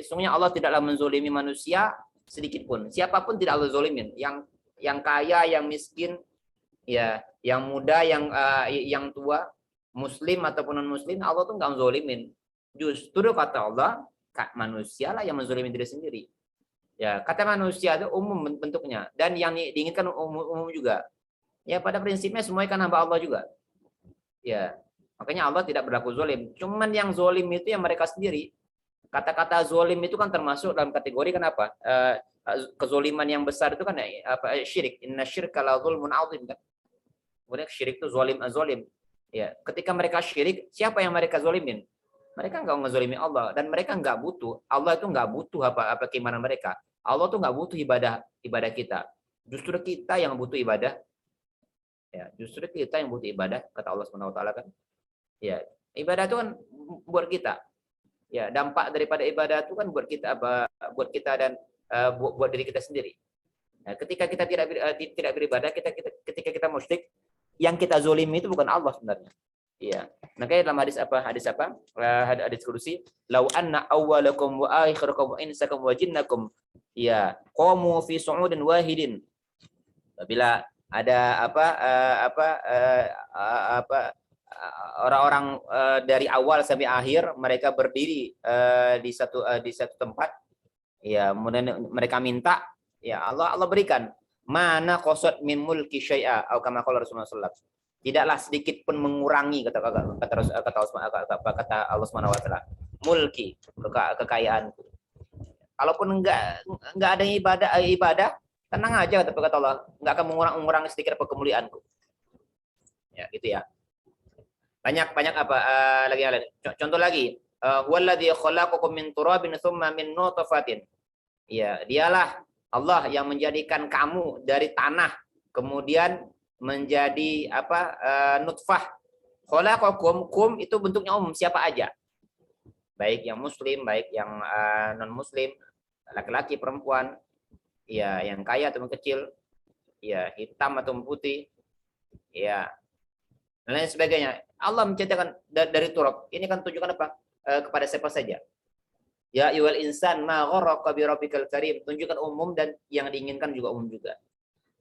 Sungguhnya Allah tidaklah menzolimi manusia sedikit pun. Siapapun tidak Allah zolimin. Yang kaya, yang miskin, ya, yang muda, yang tua, muslim ataupun non muslim, Allah tuh nggak menzolimin. Justru kata Allah, manusia lah yang menzolimi diri sendiri. Ya, kata manusia itu umum bentuknya dan yang diinginkan umum juga. Ya, pada prinsipnya semuanya kan hamba Allah juga. Ya, makanya Allah tidak berlaku zolim. Cuman yang zolim itu yang mereka sendiri. Kata-kata zolim itu kan termasuk dalam kategori kenapa? Kezoliman yang besar itu kan apa? Syirik. Inna syirka la zulmun azim kan. Kemudian syirik itu zolim. Ya, ketika mereka syirik, siapa yang mereka zolimin? Mereka nggak ngezolimi Allah dan mereka nggak butuh. Allah itu nggak butuh apa keimanan mereka. Allah tuh nggak butuh ibadah kita. Justru kita yang butuh ibadah. Ya, justru kita yang butuh ibadah kata Allah Subhanahu wa taala kan. Ya, ibadah itu kan buat kita. Ya, dampak daripada ibadah itu kan buat kita dan buat diri kita sendiri. Nah, ketika kita tidak beribadah, ketika kita musyrik, yang kita zolimi itu bukan Allah sebenarnya. Iya. Makanya dalam hadis kursi, "Lau anna awwalakum wa akhirakum wa insakum wa jinnakum ya qamu fi su'udin wahidin." Apabila ada orang-orang dari awal sampai akhir mereka berdiri di satu tempat, ya kemudian mereka minta, ya Allah berikan. Mana qasad min mulki syai'a atau kama qala Rasulullah sallallahu alaihi wasallam. Tidaklah sedikit pun mengurangi kata Allah Subhanahu wa taala. Mulki, kekayaanku. Kalaupun enggak ada ibadah, tenang aja kata Allah, enggak akan mengurangi sedikit apa kemuliaanku. Ya, gitu ya. Banyak apa lagi. Contoh lagi, huwallazi khalaqakum min turabin tsumma min nutfatin. Ya, dialah Allah yang menjadikan kamu dari tanah, kemudian menjadi nutfah. Khalaqakum, kum itu bentuknya umum, siapa aja. Baik yang muslim, baik yang non muslim, laki-laki, perempuan, ya yang kaya atau kecil, ya hitam atau putih, ya dan lain sebagainya. Allah menciptakan dari turab. Ini kan tunjukkan apa? Kepada siapa saja. Ya ayyuhal insan ma gharraka bi rabbikal karim. Tunjukkan umum dan yang diinginkan juga umum juga.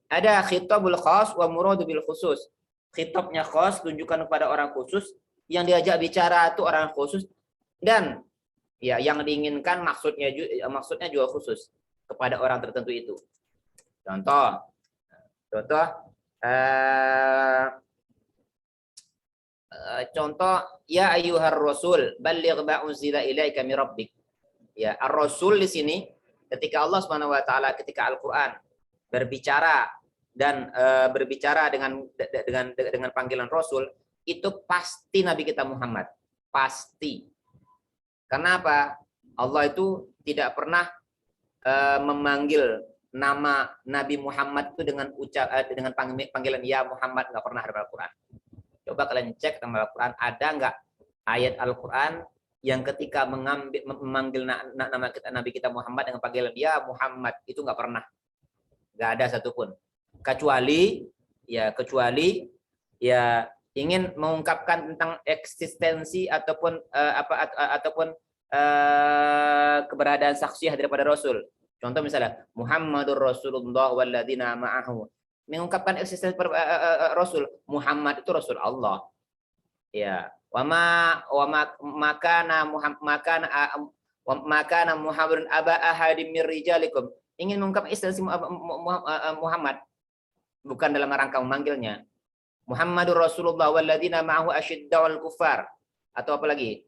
Ada khitabul khas wa muradu bil khusus. Khitabnya khas tunjukkan kepada orang khusus, yang diajak bicara itu orang khusus, dan ya yang diinginkan maksudnya juga khusus kepada orang tertentu itu. Contoh ya ayyuhar rasul balligh ma unzila ilaika mir rabbik. Ya, ar-rasul di sini ketika Allah Subhanahu wa taala ketika Al-Qur'an berbicara dan berbicara dengan panggilan rasul, itu pasti Nabi kita Muhammad. Pasti. Kenapa? Allah itu tidak pernah memanggil nama Nabi Muhammad itu dengan panggilan ya Muhammad, enggak pernah dalam Al-Qur'an. Coba kalian cek dalam Al-Qur'an, ada enggak ayat Al-Qur'an yang ketika memanggil nama Nabi kita Muhammad dengan panggilan ya Muhammad, itu enggak pernah. Enggak ada satupun. Kecuali ya ingin mengungkapkan tentang eksistensi ataupun keberadaan saksiyah daripada Rasul. Contoh misalnya Muhammadur Rasulullah walladzina ma'ahu. Mengungkapkan eksistensi Rasul. Muhammad itu Rasul Allah. Ya, makana Muhammadun aba ahadim mir rijalikum. Ingin mengungkap eksistensi Muhammad, bukan dalam rangka memanggilnya. Muhammadur Rasulullah walladzina ma'ahu asyidda'ul kuffar. Atau apa lagi?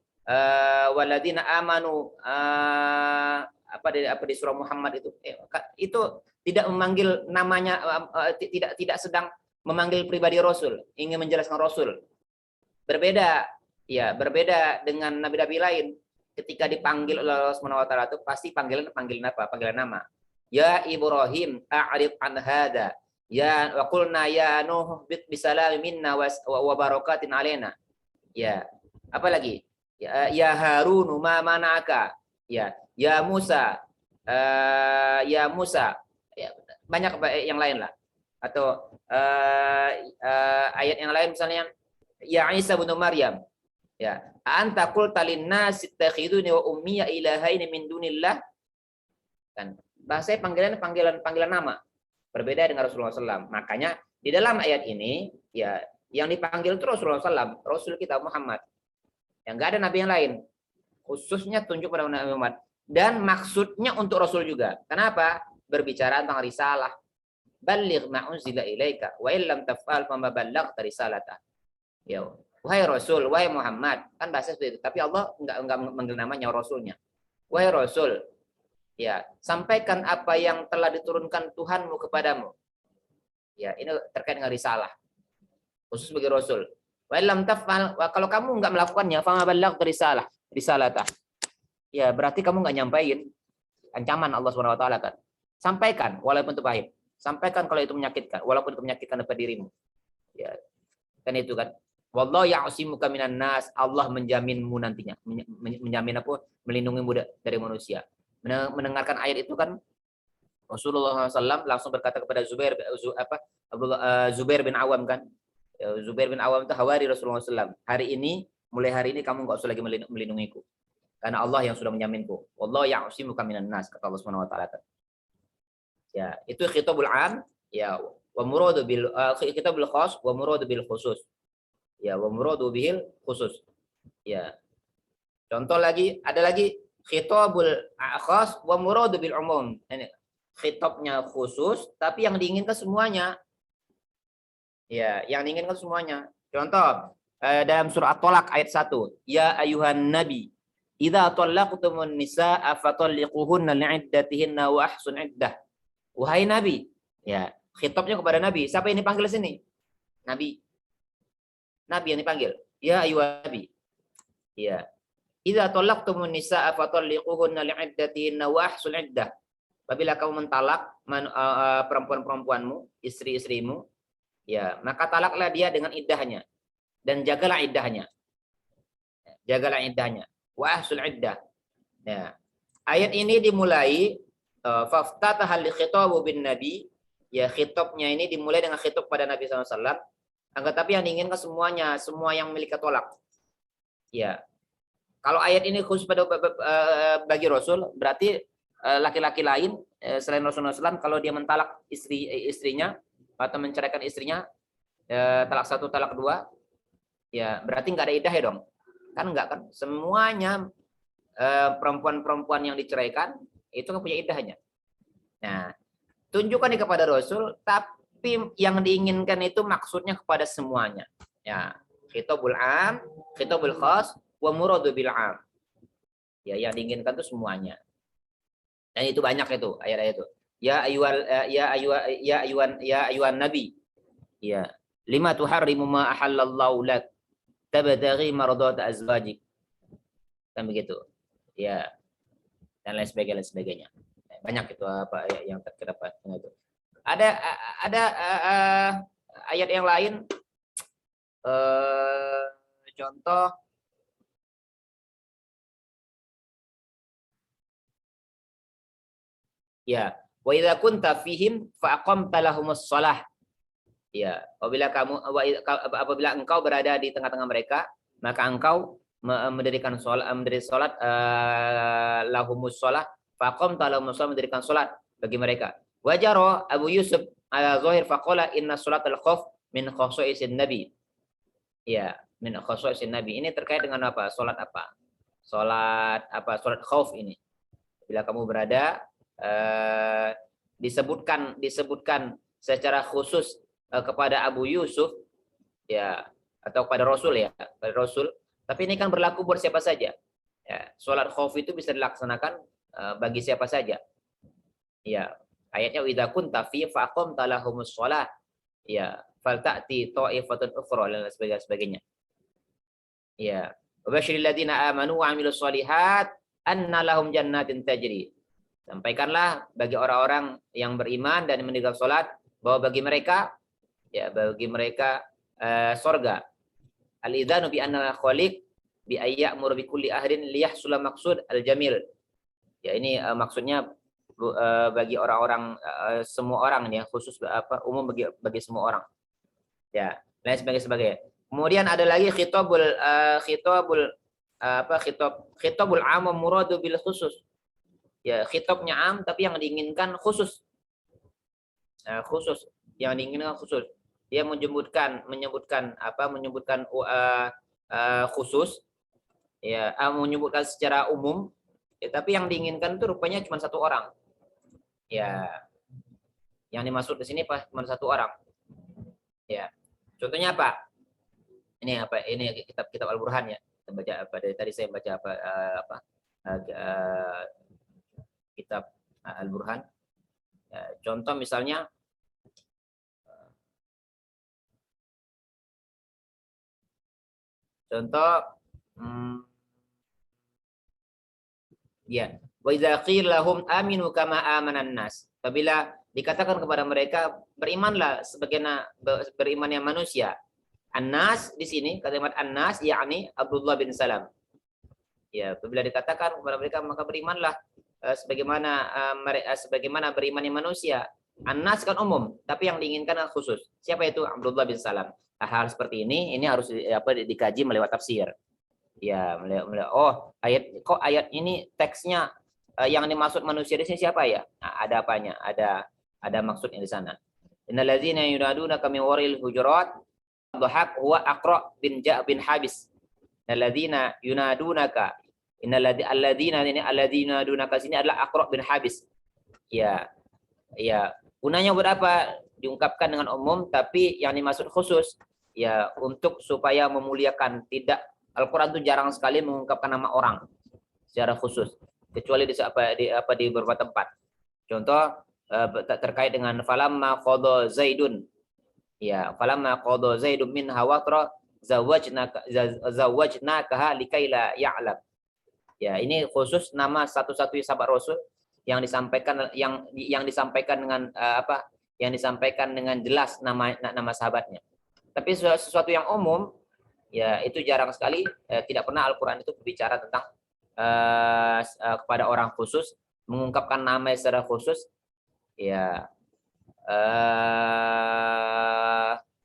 Walladzina amanu apa di surah Muhammad itu tidak memanggil namanya, tidak sedang memanggil pribadi Rasul, ingin menjelaskan Rasul. Berbeda, ya, berbeda dengan nabi-nabi lain. Ketika dipanggil oleh Allah Subhanahu wa taala itu pasti panggilan apa? Panggilan nama. Ya Ibrahim, a'rid an hada. Ya wa qulna ya Nuh bisalamin minna wa barakatin alaina. Ya. Apa lagi? Ya Harun ma mana'aka. Ya Musa. Ya Musa. Ya, banyak yang lain lah. Atau ayat yang lain misalnya ya Isa bin Maryam. Ya, anta qulta lin-nas ittakhiduni wa ummiya ilahaini min dunillah. Kan bahasa panggilan nama. Berbeda dengan Rasulullah SAW. Makanya di dalam ayat ini ya yang dipanggil itu Rasulullah SAW, Rasul kita Muhammad. Yang enggak ada nabi yang lain. Khususnya tunjuk pada Nabi Muhammad. Dan maksudnya untuk Rasul juga. Kenapa? Berbicara tentang risalah. Balligh ma unzila ilaika wa illam taf'al fama ballaghta risalata. Ya, wahai Rasul, wahai Muhammad, kan bahasa seperti itu. Tapi Allah enggak manggil namanya Rasulnya. Wahai Rasul, ya, sampaikan apa yang telah diturunkan Tuhanmu kepadamu. Ya, ini terkait dengan risalah. Khusus bagi Rasul. Wa illam taf'al, kalau kamu enggak melakukannya, fama ballaghta risalata. Ya, berarti kamu enggak nyampaikan ancaman Allah Subhanahu wa taala kan. Sampaikan walaupun itu pahit. Sampaikan kalau itu menyakitkan, walaupun itu menyakitkan kepada dirimu. Ya. Kan itu kan. Wallahu ya'simuka minan nas. Allah menjaminmu nantinya. Menjamin apa? Melindungimu dari manusia. Mendengarkan ayat itu kan Rasulullah SAW langsung berkata kepada Zubair bin Awam kan. Zubair bin Awam itu hawari Rasulullah SAW. Mulai hari ini kamu enggak usah lagi melindungiku. Karena Allah yang sudah menjaminku. Wallahu ya'simuka minan nas, kata Allah Subhanahu wa taala. Ya, itu khitabul am, ya, wa muradu bil khitabul khas wa muradu bil khusus. Ya, wa muradu bil khusus. Ya. Contoh lagi, ada lagi khitabul khas wa muradu bil umum. Ini khitabnya khusus tapi yang diinginkan semuanya. Ya, yang diinginkan semuanya. Contoh dalam surah At-Tolak ayat 1, ya ayuhan nabi, idza talaqtumun nisaa fatalliquhunna li'iddatihinna wa ahsun iddah. Wahai Nabi, ya, khitabnya kepada Nabi. Siapa yang dipanggil sini? Nabi. Nabi yang dipanggil. Ya ayyuhan Nabi. Ya. Idza talaqtumun nisaa fatalliquhunna li'iddatihinna wa ahsul iddah. Apabila kamu mentalak perempuan-perempuanmu, istri-istrimu, ya, maka talaklah dia dengan iddahnya dan jagalah iddahnya. Jagalah iddahnya. Wa ahsul iddah. Ya. Ayat ini dimulai faftataha li khitabu bin nabi, ya, khitabnya ini dimulai dengan khitab pada Nabi SAW. Tapi yang diinginkan semuanya, semua yang memiliki tolak. Ya, kalau ayat ini khusus pada bagi Rasul, berarti laki-laki lain selain Rasulullah SAW, kalau dia mentalak istrinya atau menceraikan istrinya, talak 1, talak 2, ya berarti nggak ada iddah ya dong? Kan enggak kan? Semuanya perempuan-perempuan yang diceraikan itu kan punya iddahnya. Nah, tunjukkan kepada Rasul, tapi yang diinginkan itu maksudnya kepada semuanya. Ya, khitabul am, khitabul khas, wa muradu bil am. Ya, yang diinginkan itu semuanya. Dan itu banyak itu ayat-ayat itu. Ya ayuhan nabi. Ya, lima tuharrimu ma ahallallahu lak tabtaghi mardat azwajik. Kan begitu. Ya. Dan lain sebagainya. Banyak itu apa yang terdapat itu. Ada ayat yang lain, contoh ya, wa idza kunta fihim fa aqamta lahumus shalah. Ya, apabila engkau berada di tengah-tengah mereka, maka engkau mendirikan salat lahumus shalah, faqamta lahumus shalah, mendirikan salat bagi mereka. Wajaro Abu Yusuf ala zahir faqala inna salatal khauf min khasaisin nabi. Ya, min khasaisin nabi. Ini terkait dengan apa? Salat apa? Salat apa? Salat khauf ini. Bila kamu berada disebutkan secara khusus kepada Abu Yusuf, ya, atau pada Rasul, ya, pada Rasul. Tapi ini kan berlaku buat siapa saja. Ya, sholat khauf itu bisa dilaksanakan bagi siapa saja. Ya, ayatnya idza kunta fi faqamta lahumus shalah. Ya, falta'ti ta'ifatun ukhra dan sebagainya. Ya. Wabasyiril ladzina amanu wa 'amilus shalihat anna lahum jannatin tajri. Sampaikanlah bagi orang-orang yang beriman dan meninggal salat bahwa bagi mereka sorga. Al-idzanu bi anna khaliq bi ayyamur bi kulli ahadin liyahsula maqsud al-jamil. Ya, ini maksudnya bagi orang-orang semua orang ini ya, khusus umum bagi semua orang. Ya, lain sebagainya. Kemudian ada lagi khitabul am muradu bil khusus. Ya, khitabnya am tapi yang diinginkan khusus. Khusus, yang diinginkan khusus. Dia menyebutkan khusus, ya, menyebutkan secara umum, ya, tapi yang diinginkan itu rupanya cuma satu orang. Ya, yang dimaksud di sini cuma satu orang. Ya, contohnya apa? Ini apa? Ini kitab Al-Burhan ya. Kita baca tadi saya baca kitab Al-Burhan. Ya, contoh misalnya ya, wa idza qila lahum aminu kama amanan nas. Apabila dikatakan kepada mereka berimanlah berimannya manusia. An-nas di sini kalimat an-nas yakni Abdullah bin Salam. Ya, apabila dikatakan kepada mereka maka berimanlah sebagaimana berimannya manusia. An-nas kan umum, tapi yang diinginkan khusus. Siapa itu? Abdullah bin Salam. Hal seperti ini harus dikaji melewat tafsir. Ya, ayat ini teksnya yang dimaksud manusia di sini siapa ya? Nah, ada apanya? Ada maksudnya di sana. Innal ladzina yunadunaka min waril hujurat dhahak huwa Aqra bin Habis. Alladzina yunadunaka alladzina yunadunaka sini adalah Aqra bin Habis. Ya. Ya, gunanya buat apa? Diungkapkan dengan umum tapi yang dimaksud khusus ya untuk supaya memuliakan. Tidak, Al-Qur'an itu jarang sekali mengungkapkan nama orang secara khusus kecuali di beberapa tempat. Contoh terkait dengan falamma qada Zaidun. Ya, falamma qada Zaidun minha watra zawwajnaka likaila ya'lam. Ya, ini khusus nama satu-satu sahabat Rasul yang disampaikan dengan yang disampaikan dengan jelas nama sahabatnya. Tapi sesuatu yang umum ya itu jarang sekali, tidak pernah Al-Qur'an itu berbicara tentang kepada orang khusus, mengungkapkan nama secara khusus ya,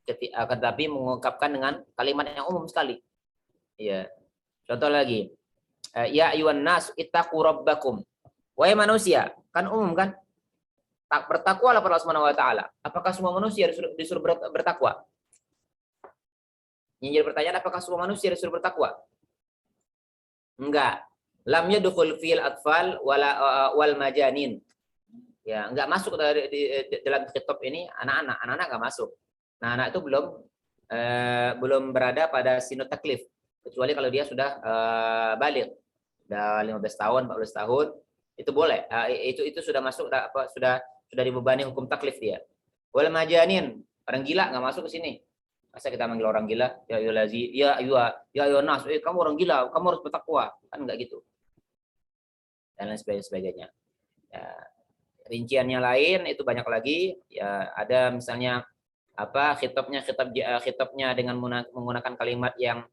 tetapi mengungkapkan dengan kalimat yang umum sekali. Ya. Contoh lagi, ya ayyuhan nas ittaqu rabbakum. Wahai manusia, kan umum kan? Bertakwalah pada Allah Subhanahu wa taala. Apakah semua manusia disuruh bertakwa? Yang jadi pertanyaan, apakah semua manusia disuruh bertakwa? Enggak. Lam yadkhul fil atfal wal majanin. Ya, enggak masuk dalam kitab ini anak-anak enggak masuk. Nah, anak itu belum berada pada sinu taklif, kecuali kalau dia sudah baligh. Sudah 15 tahun, 14 tahun, itu boleh. Itu sudah masuk sudah dibebani hukum taklif dia. Wal majanin, orang gila enggak masuk ke sini. Masa kita manggil orang gila, ya nas, kamu orang gila, kamu harus bertakwa, kan enggak gitu. Dan lain sebagainya. Ya, rinciannya lain itu banyak lagi. Ya, ada misalnya khitabnya dengan menggunakan kalimat yang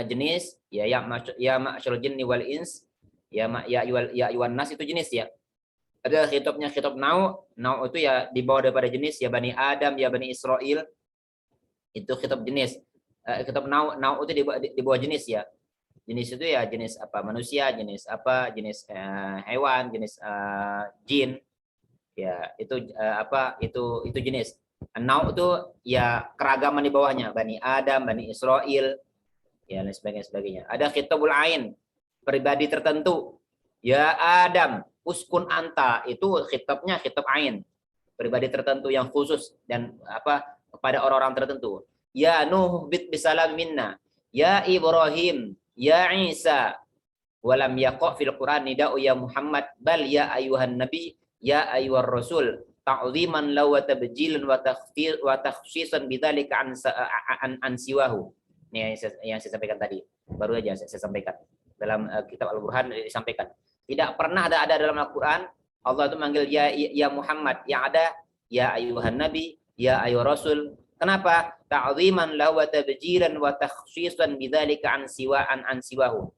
jenis, ya ma'syarul jinni wal ins, ya ayyuhan nas itu jenis ya. Ada khitabnya khitab nau itu ya di bawah daripada jenis, ya Bani Adam, ya Bani Israel. Itu khitab jenis. Khitab nau itu di bawah jenis ya. Jenis itu ya jenis apa? Manusia, jenis apa? Jenis hewan, jenis jin. Ya, itu itu jenis. Nau itu ya keragaman di bawahnya, Bani Adam, Bani Israel, ya dan sebagainya. Ada khitabul ain, pribadi tertentu. Ya Adam, uskun anta, itu khitabnya khitab ain. Pribadi tertentu yang khusus dan kepada orang-orang tertentu. Ya Nuh bisalam minna, ya Ibrahim, ya Isa. Walam yaqa fil Qur'an nida'u ya Muhammad bal ya ayuhan nabi, ya ayyuhar rasul. ta'ziman law wa tabjilan wa takhsisan bidzalika an siwahu. Ini yang saya sampaikan tadi. Baru aja saya sampaikan. Dalam kitab Al-Burhan disampaikan. Tidak pernah ada dalam Al-Qur'an Allah itu manggil ya Muhammad, yang ada ya ayuhan nabi, ya ayu rasul. Kenapa? Ta'ziman lahu wa tabjilan wa takhsisan bidzalika an siwahu.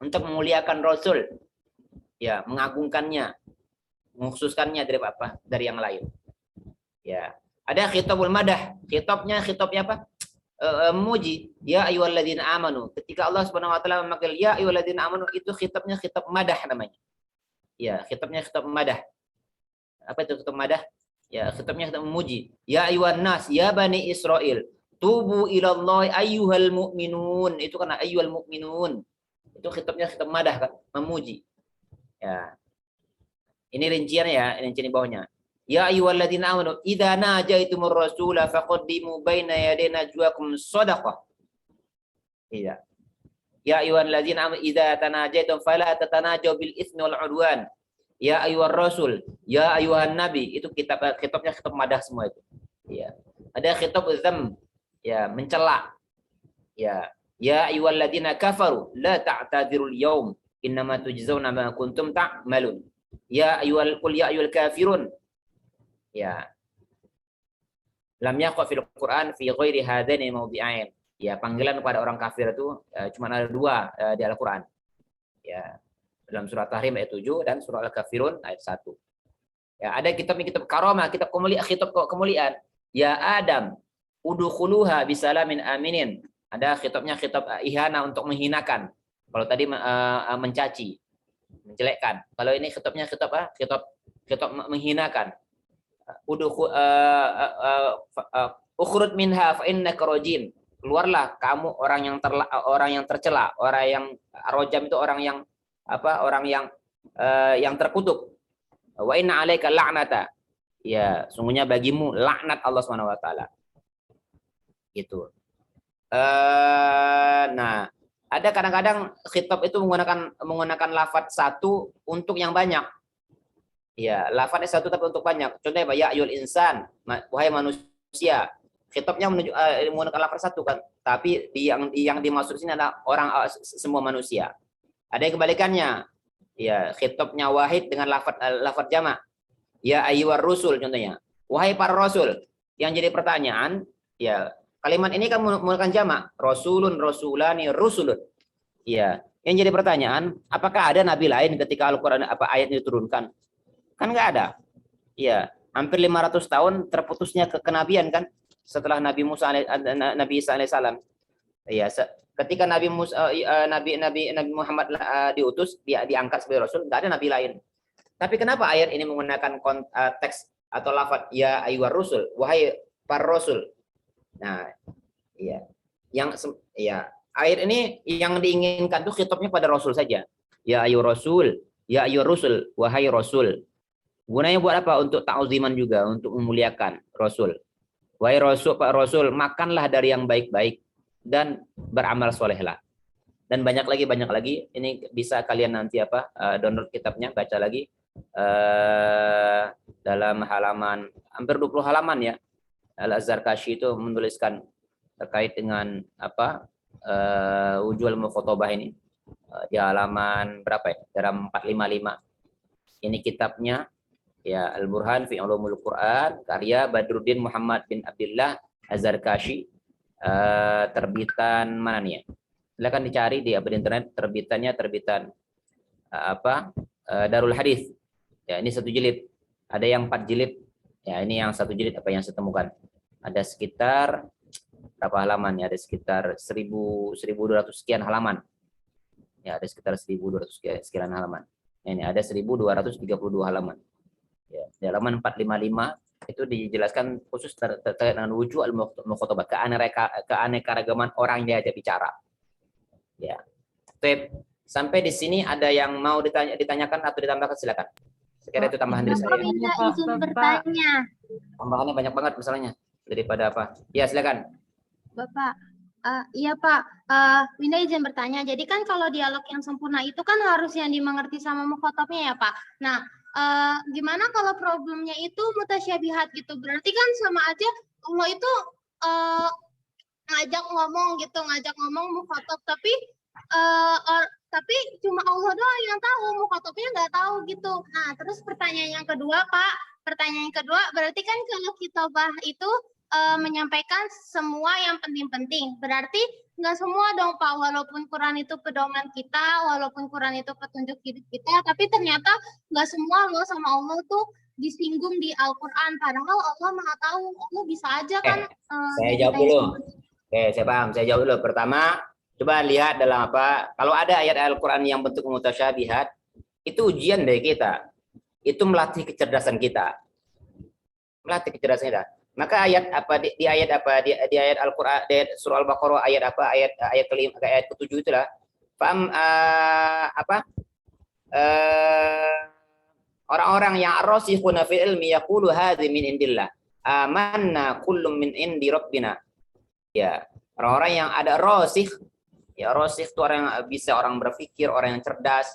Untuk memuliakan Rasul. Ya, mengagungkannya, mengkhususkannya dari apa? Dari yang lain. Ya. Ada khitabul madah. Khitabnya apa? Memuji. Ya ayyuhalladzina amanu. Ketika Allah Subhanahu wa taala memanggil ya ayyuhalladzina amanu, itu khitabnya khitab madah namanya. Ya, khitabnya khitab madah. Apa itu khitab madah? Ya, khitabnya khitab memuji. Ya ayyuhan nas, ya bani Israil, tubu ilallahi ayyuhal mu'minun. Itu karena ayyuhal mu'minun. Itu khitabnya khitab madah kan, memuji. Ya. Ini rinciannya ya, rincian di bawahnya. Ya ayyuhalladzina amanu idza najaitumur rasula faqaddimu baina yaday najwakum shadaqah. Iya. Ya ayyuhalladzina amanu idza tanajaitum fala tatanajaw bil itsmi wal 'udwan. Ya ayyuhar rasul, ya ayyuhan nabi, itu kitabnya kitab madah semua itu. Ya. Ada kitab dzam, ya, mencela. Ya. Ya ayyuhalladzina kafaru la ta'tadzirul yaum innama tujzauna ma kuntum ta'malun. Ya ayyuhal kafirun. Ya. Lam yaqa fil Qur'an fi ghairi hadaini mawdi'ain. Ya, panggilan kepada orang kafir itu cuma ada 2 di Al-Qur'an. Ya. Dalam surat Tahrim ayat 7 dan surah Al-Kafirun ayat 1. Ya, ada kitab karamah, kitab kemuliaan. Ya Adam, udkhuluha bisalamin aminin. Ada kitabnya kitab ihana untuk menghinakan. Kalau tadi mencaci, menjelekkan. Kalau ini kitabnya kitab apa? Kitab menghinakan. Ukhrud minha fa innaka rajim. Keluarlah kamu orang yang tercela, orang yang rojam itu orang yang apa? Orang yang terkutuk. Wa inna 'alaika la'nata. Ya, sungguhnya bagimu laknat Allah Subhanahu wa taala. Gitu. Nah, ada kadang-kadang khitab itu menggunakan lafaz satu untuk yang banyak. Ya, lafaznya satu tapi untuk banyak. Contohnya ya ayyul insan, wahai manusia. Khitabnya menggunakan lafaz satu kan, tapi yang dimaksud sini adalah orang semua manusia. Ada yang kebalikannya. Ya, khitabnya wahid dengan lafaz jamak. Ya ayyuhar rusul contohnya. Wahai para rasul. Yang jadi pertanyaan, ya, kalimat ini kan menggunakan jamak. Rasulun, rasulani, rusulun. Ya, yang jadi pertanyaan, apakah ada nabi lain ketika Al-Qur'an ayat ini diturunkan? Kan enggak ada. Ya, hampir 500 tahun terputusnya kenabian kan setelah Nabi Isa alaihissalam. Ya, ketika Nabi Muhammad diutus, dia diangkat sebagai rasul, enggak ada nabi lain. Tapi kenapa ayat ini menggunakan teks atau lafaz ya ayyuhar rusul, wahai para rasul. Nah, iya. Ayat ini yang diinginkan tuh khitabnya pada rasul saja. Ya ayyuhar rasul, ya ayyuhar rusul, wahai rasul. Gunanya buat apa? Untuk ta'ziman juga, untuk memuliakan rasul. Wahai rasul, Pak Rasul, makanlah dari yang baik-baik dan beramal solehlah. Dan banyak lagi. Ini bisa kalian nanti download kitabnya, baca lagi. Dalam halaman hampir 20 halaman ya. Al-Zarkashi itu menuliskan terkait dengan wujul mukhotobah ini di halaman berapa ya? Dalam 455. Ini kitabnya ya Al-Burhan fi Ulumul Quran karya Badruddin Muhammad bin Abdullah Az-Zarkashi, terbitan mana nih ya? Silakan dicari di internet, terbitannya Darul Hadis. Ya, ini 1 jilid. Ada yang 4 jilid. Ya, ini yang 1 jilid yang saya temukan. Ada sekitar berapa halaman ya? Ada sekitar 1200 sekian halaman. Ya, ada sekitar 1200 sekian halaman. Ya, ini ada 1232 halaman. Ya, di halaman 455 itu dijelaskan khusus terkait dengan wujud al-mukhotobah, keanekaragaman orang yang diajak bicara. Ya. Sampai di sini ada yang mau ditanyakan atau ditambahkan, silakan. Sekiranya itu tambahan dari saya. Minta izin bertanya. Tambahannya banyak banget misalnya daripada apa. Ya, silakan. Bapak, iya Pak, Winda izin bertanya. Jadi kan kalau dialog yang sempurna itu kan harus yang dimengerti sama mukhotobnya ya Pak. Nah, gimana kalau problemnya itu mutasyabihat gitu? Berarti kan sama aja Allah itu ngajak ngomong mukhatab, tapi tapi cuma Allah doang yang tahu, mukhatabnya nggak tahu gitu. Nah, terus pertanyaan yang kedua, Pak. Pertanyaan yang kedua, berarti kan kalau kitabah itu menyampaikan semua yang penting-penting. Berarti nggak semua dong, Pak. Walaupun Quran itu pedoman kita, walaupun Quran itu petunjuk hidup kita, tapi ternyata nggak semua loh sama Allah tuh disinggung di Al-Quran. Padahal Allah maha tahu. Allah bisa aja kan. Saya jawab dulu. Oke, saya paham. Saya jawab dulu. Pertama, coba lihat dalam apa. Kalau ada ayat Al-Quran yang bentuk mutasyabihat, itu ujian dari kita. Itu melatih kecerdasan kita. Melatih kecerdasan kita. Maka ayat apa di ayat apa di ayat Al-Qur'an, di ayat surah Al-Baqarah ayat apa ayat kelima ayat ke-7 itulah orang-orang yang rasikhuna fil ilmi yaqulu hadzi min indillah amanna kullum min indi rabbina. Ya, orang-orang yang ada rasikh, ya rasikh itu orang yang bisa orang berpikir, orang yang cerdas.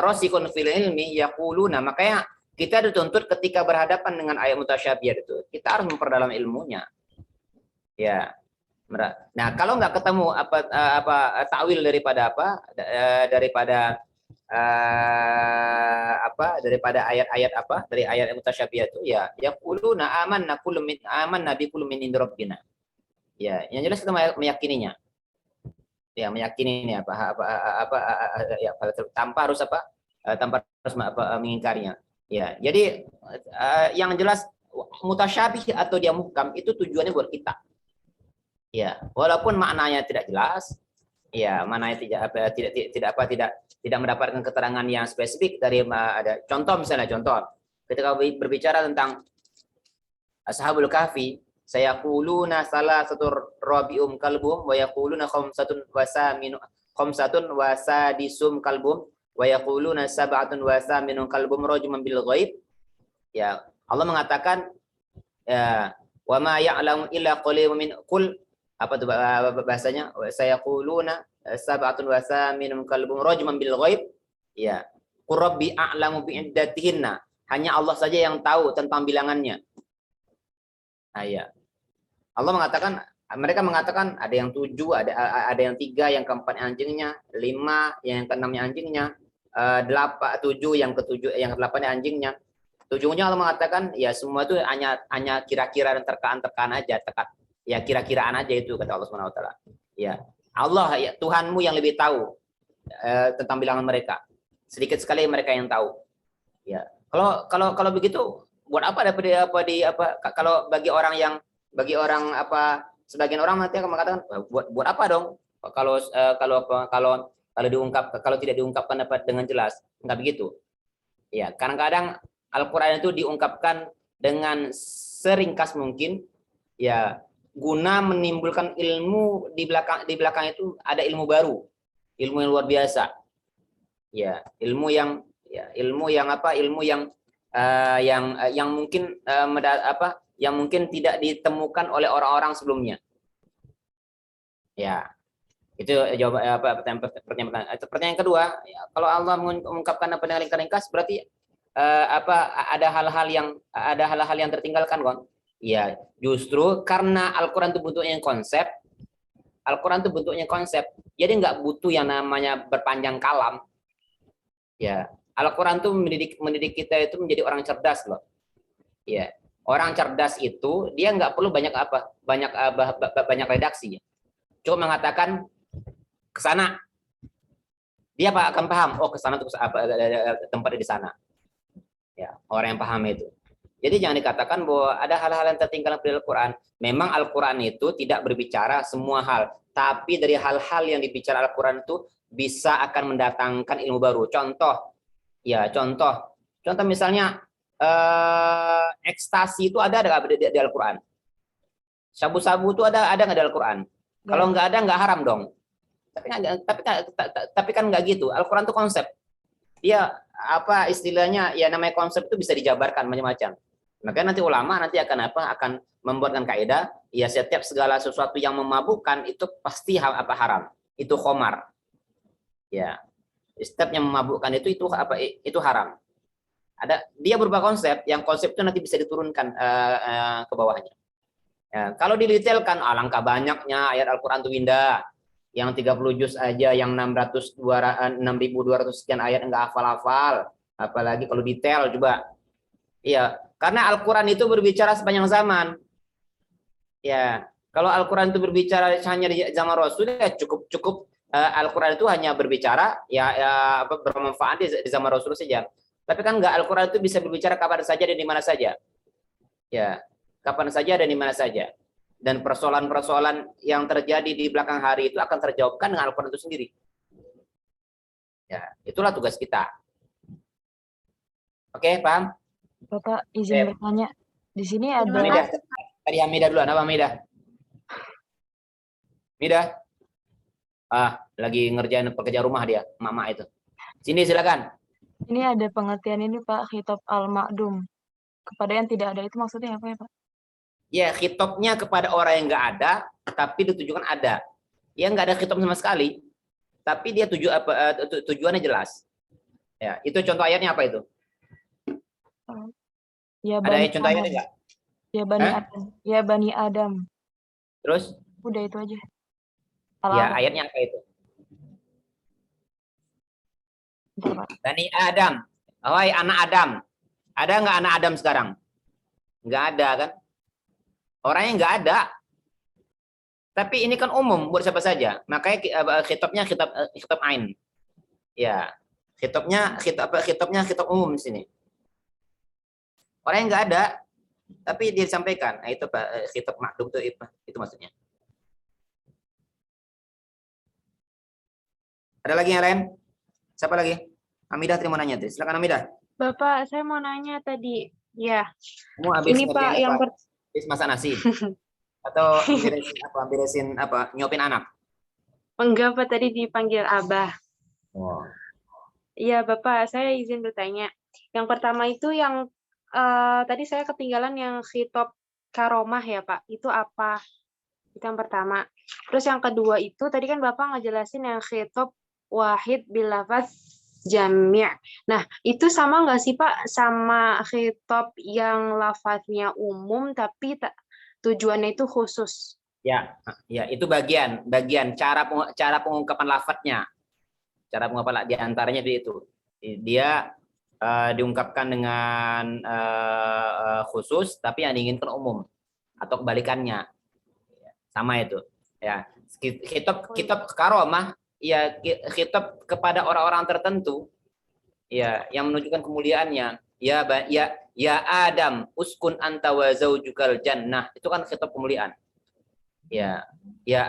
Rasikhun fil ilmi yaquluna, makanya kita dituntut ketika berhadapan dengan ayat mutasyabihat itu, kita harus memperdalam ilmunya. Ya. Nah, kalau nggak ketemu takwil daripada daripada ayat-ayat dari ayat mutasyabihat itu, ya yaquluna amanna kullu min amanna bi kulli min indi rabbina. Ya, yang jelas kita meyakininya. Ya, meyakini ini tanpa harus mengingkarinya. Ya, jadi yang jelas mutasyabih atau dia muhkam itu tujuannya buat kita. Ya, walaupun maknanya tidak jelas, ya maknanya tidak mendapatkan keterangan yang spesifik dari ada contoh misalnya ketika berbicara tentang Ashabul Kahfi, sayaquluna salasatur rabium kalbum wa yaquluna khamsatun wasadisum kalbum wa yaquluna sab'atun wa thaminun kalbum rajman bil ghaib. Ya, Allah mengatakan ya, wa ma ya'lamu illa qalilun min qul apa itu bahasanya, sayaquluna sab'atun wa thaminun kalbum rajman bil ghaib. Ya, qur rabbi a'lamu bi iddatihinna, hanya Allah saja yang tahu tentang bilangannya. Nah, ya. Allah mengatakan, mereka mengatakan ada yang 7, ada yang 3, yang keempat anjingnya, 5, yang keenamnya anjingnya, 7, yang ke-8 anjingnya. Tujuhnya Allah mengatakan ya semua itu hanya kira-kira dan terkaan aja, ya kira-kiraan aja itu kata Allah Subhanahu wa taala. Ya. Allah ya Tuhanmu yang lebih tahu tentang bilangan mereka. Sedikit sekali mereka yang tahu. Ya. Kalau begitu buat apa kalau bagi orang sebagian orang nanti akan mengatakan buat apa dong kalau tidak diungkapkan dapat dengan jelas. Enggak begitu. Ya, kadang-kadang Al-Qur'an itu diungkapkan dengan seringkas mungkin ya guna menimbulkan ilmu di belakang itu ada ilmu baru, ilmu yang luar biasa. Ya, ilmu yang mungkin yang mungkin tidak ditemukan oleh orang-orang sebelumnya. Ya, itu jawab pertanyaan kedua. Ya, kalau Allah mengungkapkan apa dengan ringkas, berarti ada hal-hal yang tertinggalkan, kan? Ya, justru karena Al-Quran itu bentuknya konsep. Jadi nggak butuh yang namanya berpanjang kalam. Ya, Al-Quran itu mendidik kita itu menjadi orang cerdas, loh. Ya. Orang cerdas itu dia nggak perlu banyak redaksi. Cuma mengatakan ke sana, dia akan paham. Oh, ke sana tuh tempatnya di sana. Ya, orang yang paham itu. Jadi jangan dikatakan bahwa ada hal-hal yang tertinggal dari Al-Quran. Memang Al-Quran itu tidak berbicara semua hal, tapi dari hal-hal yang dibicara Al-Quran itu bisa akan mendatangkan ilmu baru. Contoh misalnya. Ekstasi itu ada di Al-Quran. Sabu-sabu itu ada nggak di Al-Quran? Kalau nggak ada nggak haram dong. Tapi kan nggak gitu. Al-Quran itu konsep. Dia istilahnya ya namanya konsep itu bisa dijabarkan macam-macam. Maka nanti ulama akan membuatkan kaidah ya setiap segala sesuatu yang memabukkan itu pasti haram. Itu khamar. Ya. Setiap yang memabukkan itu haram. dia berupa konsep, yang konsep itu nanti bisa diturunkan ke bawahnya. Ya, kalau didetailkan, alangkah banyaknya ayat Al-Quran itu Winda. Yang 30 juz aja, yang 6.200 sekian ayat enggak hafal-hafal. Apalagi kalau detail coba. Iya, karena Al-Quran itu berbicara sepanjang zaman. Ya, kalau Al-Quran itu berbicara hanya di zaman Rasul, ya cukup Al-Quran itu hanya berbicara bermanfaat di zaman Rasul saja. Tapi kan enggak, Al-Quran itu bisa berbicara kapan saja dan di mana saja. Ya, kapan saja dan di mana saja. Dan persoalan-persoalan yang terjadi di belakang hari itu akan terjawabkan dengan Al-Quran itu sendiri. Ya, itulah tugas kita. Oke, paham? Bapak izin bertanya. Di sini ada Hamidah. Tadi Hamidah dulu, apa Hamidah? Hamidah? Lagi ngerjain pekerjaan rumah dia, mama itu. Sini silakan. ini ada pengertian ini Pak, khitab al-ma'dum. Kepada yang tidak ada itu maksudnya apa ya Pak? Ya, khitabnya kepada orang yang nggak ada, tapi ditujukan ada. Ya nggak ada khitab sama sekali, tapi dia tujuannya jelas. Ya, itu contoh ayatnya apa itu? Ya Ada Bani contoh ayatnya Adam. nggak? Ya Bani Adam. Ya Bani Adam. Terus? Udah itu aja. Ya, ayatnya apa itu? Bentar, Pak. Bani Adam. Wahai anak Adam. Ada nggak anak Adam sekarang? Nggak ada kan? Orangnya nggak ada. Tapi ini kan umum buat siapa saja. Makanya khitabnya khitab ain. Ya, khitab umum di sini. Orang yang nggak ada, tapi dia disampaikan. Nah, itu khitab makdum itu maksudnya. Ada lagi yang lain? Siapa lagi? Hamidah terima nanya. Silakan Hamidah. Bapak, saya mau nanya tadi. Ya, Kamu habis ini Pak yang habis masak nasi atau beresin nyopin anak? enggak Pak, tadi dipanggil Abah. Oh. Iya Bapak, saya izin bertanya. Yang pertama itu yang tadi saya ketinggalan yang khitab karomah ya Pak. Itu apa? Itu yang pertama. Terus yang kedua itu tadi kan Bapak ngejelasin yang khitab wahid bil lafaz jami'. Nah, itu sama nggak sih Pak sama khitab yang lafaznya umum tapi tujuannya itu khusus? Ya, itu bagian cara pengungkapan lafadznya. Cara pengungkapan di antaranya itu. Dia diungkapkan dengan khusus tapi yang diinginkan umum atau kebalikannya. Sama itu. Ya, kitab karomah ya khitab kepada orang-orang tertentu ya yang menunjukkan kemuliaannya. Ya Adam uskun anta wa zaujukal jannah, itu kan khitab kemuliaan. Ya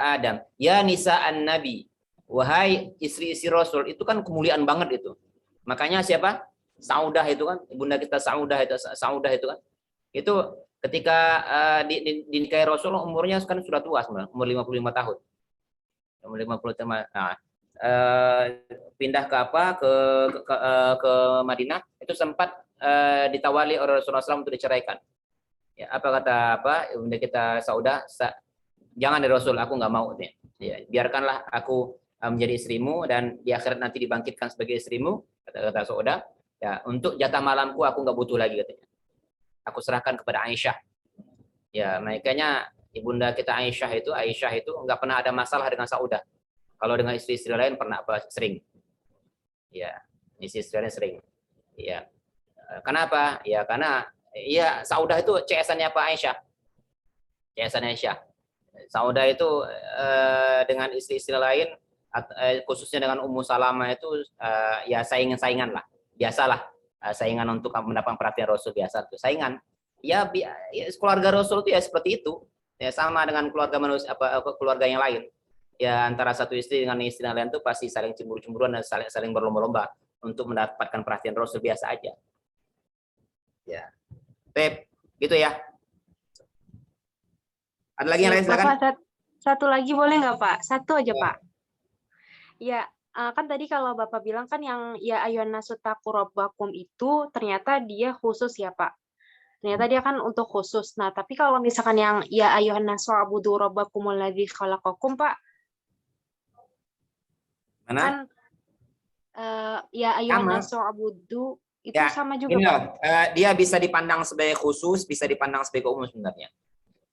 Adam, ya nisa'an nabi, wahai istri-istri Rasul, itu kan kemuliaan banget itu. Makanya siapa? Saudah itu kan, ibunda kita Saudah itu kan. Itu ketika dinikahi Rasul umurnya kan sudah tua sebenarnya, umur 55 tahun. Umur 55. Nah, pindah ke Madinah itu sempat ditawari oleh Rasulullah SAW untuk diceraikan. Ya, kata ibunda kita Saudah, jangan dari Rasul, aku nggak mau. Ya, biarkanlah aku menjadi istrimu dan di akhirat nanti dibangkitkan sebagai istrimu, kata Saudah. Ya, untuk jatah malamku aku nggak butuh lagi katanya. Aku serahkan kepada Aisyah. Ya, makanya ibunda kita Aisyah itu nggak pernah ada masalah dengan Saudah. Kalau dengan istri-istri lain pernah sering. Ya, istri-istri lain sering. Ya. Kenapa? Ya karena Saudah itu CS-annya Pak Aisyah. CS-an Aisyah. Saudah itu dengan istri-istri lain khususnya dengan Ummu Salamah itu ya saingan lah. Biasalah saingan untuk mendapatkan perhatian Rasul, biasa itu saingan. Ya keluarga Rasul itu ya seperti itu. Ya sama dengan keluarga manusia keluarga yang lain. Ya antara satu istri dengan istri yang lain itu pasti saling cemburu-cemburuan dan saling berlomba-lomba untuk mendapatkan perhatian Rasul, biasa aja. Ya. Gitu ya. Ada lagi yang lain silakan. Bapak, satu lagi boleh nggak Pak? Satu aja Pak. Ya, kan tadi kalau Bapak bilang kan yang ya ayyuhan nasu taqu rabbakum itu ternyata dia khusus ya Pak. Ternyata dia kan untuk khusus. Nah, tapi kalau misalkan yang ya ayyuhan nasu ubudu rabbakumul ladzi khalaqakum Pak. Mana? Kan ya ayyuhan nasu ubudu Itu Ya, sama juga, ini Pak. loh, dia bisa dipandang sebagai khusus, bisa dipandang sebagai umum sebenarnya.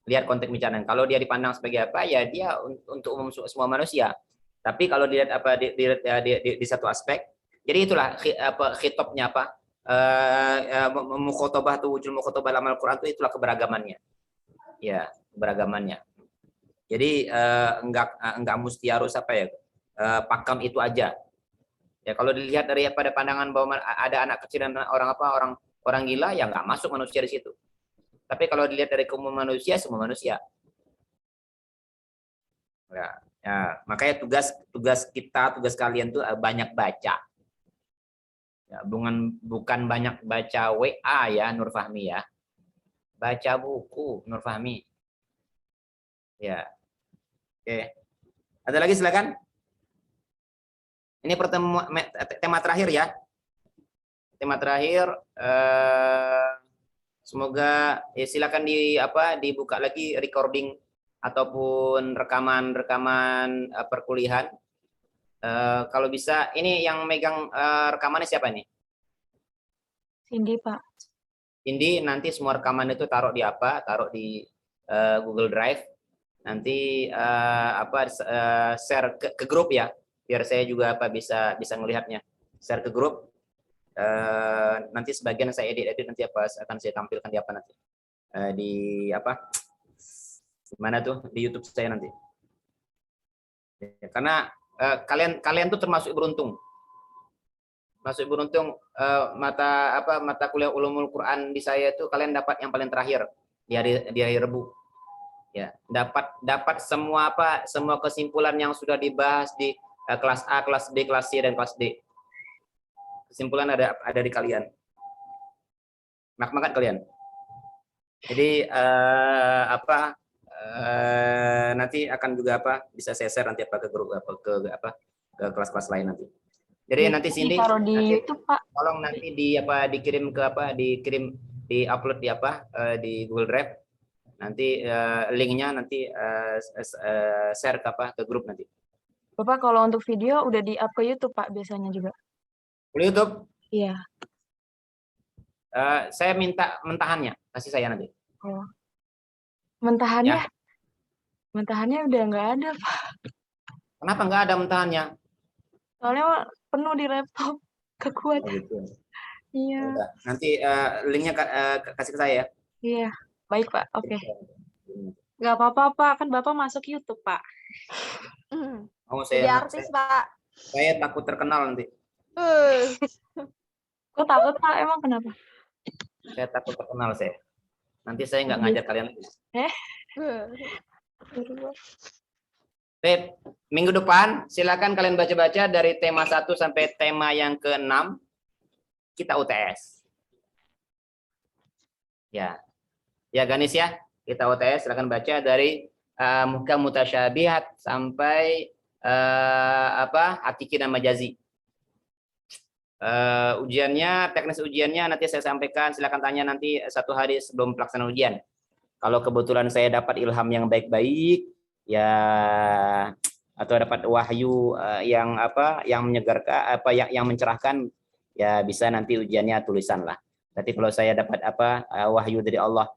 Lihat konteks bicaraan. Kalau dia dipandang sebagai apa, ya dia untuk umum semua manusia. Tapi kalau dilihat apa di satu aspek, jadi itulah khitobnya apa, mukhotobah tuh wujud mukhotobah dalam Al-Quran itu itulah keberagamannya. Ya, keberagamannya. Jadi enggak mesti harus apa ya, pakam itu aja. Ya kalau dilihat dari pada pandangan bahwa ada anak kecil dan orang gila, ya nggak masuk manusia di situ. Tapi kalau dilihat dari keumuman manusia, semua manusia. Ya, makanya tugas kalian tuh banyak baca. Ya, bukan banyak baca WA ya, Nur Fahmi ya. Baca buku, Nur Fahmi. Ya, oke. Ada lagi silakan. Ini tema terakhir ya. Tema terakhir. Semoga ya silakan dibuka lagi recording ataupun rekaman perkuliahan. Kalau bisa, ini yang megang rekamannya siapa nih? Cindy, Pak. Cindy, nanti semua rekaman itu taruh di Google Drive. Nanti share ke grup ya, biar saya juga bisa melihatnya. Share ke grup. Nanti sebagian saya edit nanti akan saya tampilkan di nanti di mana tuh di YouTube saya nanti ya, karena kalian tuh termasuk beruntung mata kuliah ulumul Quran di saya itu kalian dapat yang paling terakhir di hari Rabu ya, dapat semua kesimpulan yang sudah dibahas di kelas A, kelas B, kelas C dan kelas D. Kesimpulan ada di kalian. Makan kalian. Jadi nanti akan juga bisa saya share nanti ke grup ke kelas-kelas lain nanti. Jadi Ya, nanti Cindy ditaruh di YouTube, Pak. tolong nanti dikirim di upload di Google Drive. Nanti linknya nanti share ke grup nanti. Bapak kalau untuk video udah di-up ke YouTube, Pak, biasanya juga. YouTube? Iya. Saya minta mentahannya, kasih saya nanti. Oh. Mentahannya? Ya. Mentahannya udah nggak ada, Pak. Kenapa nggak ada mentahannya? Soalnya penuh di laptop. Kekuat. Oh, gitu. Iya. Udah. Nanti linknya kasih ke saya ya. Iya. Baik, Pak. Oke. Nggak apa-apa, Pak. Kan Bapak masuk YouTube, Pak. Jadi artis, Pak. Saya takut terkenal nanti. Kok takut, Pak? Emang kenapa? Saya takut terkenal saya. Nanti saya nggak ngajar kalian lagi. Minggu depan silakan kalian baca-baca dari tema 1 sampai tema yang ke-6. Kita UTS. Ya. Ya Ganis ya. Kita UTS silakan baca dari muhkam mutasyabihat sampai hakiki dan majazi. Ujiannya, teknis ujiannya nanti saya sampaikan, silakan tanya nanti 1 hari sebelum pelaksanaan ujian. Kalau kebetulan saya dapat ilham yang baik-baik, ya atau dapat wahyu yang menyegarkan, yang mencerahkan, ya bisa nanti ujiannya tulisan lah. Tapi kalau saya dapat wahyu dari Allah,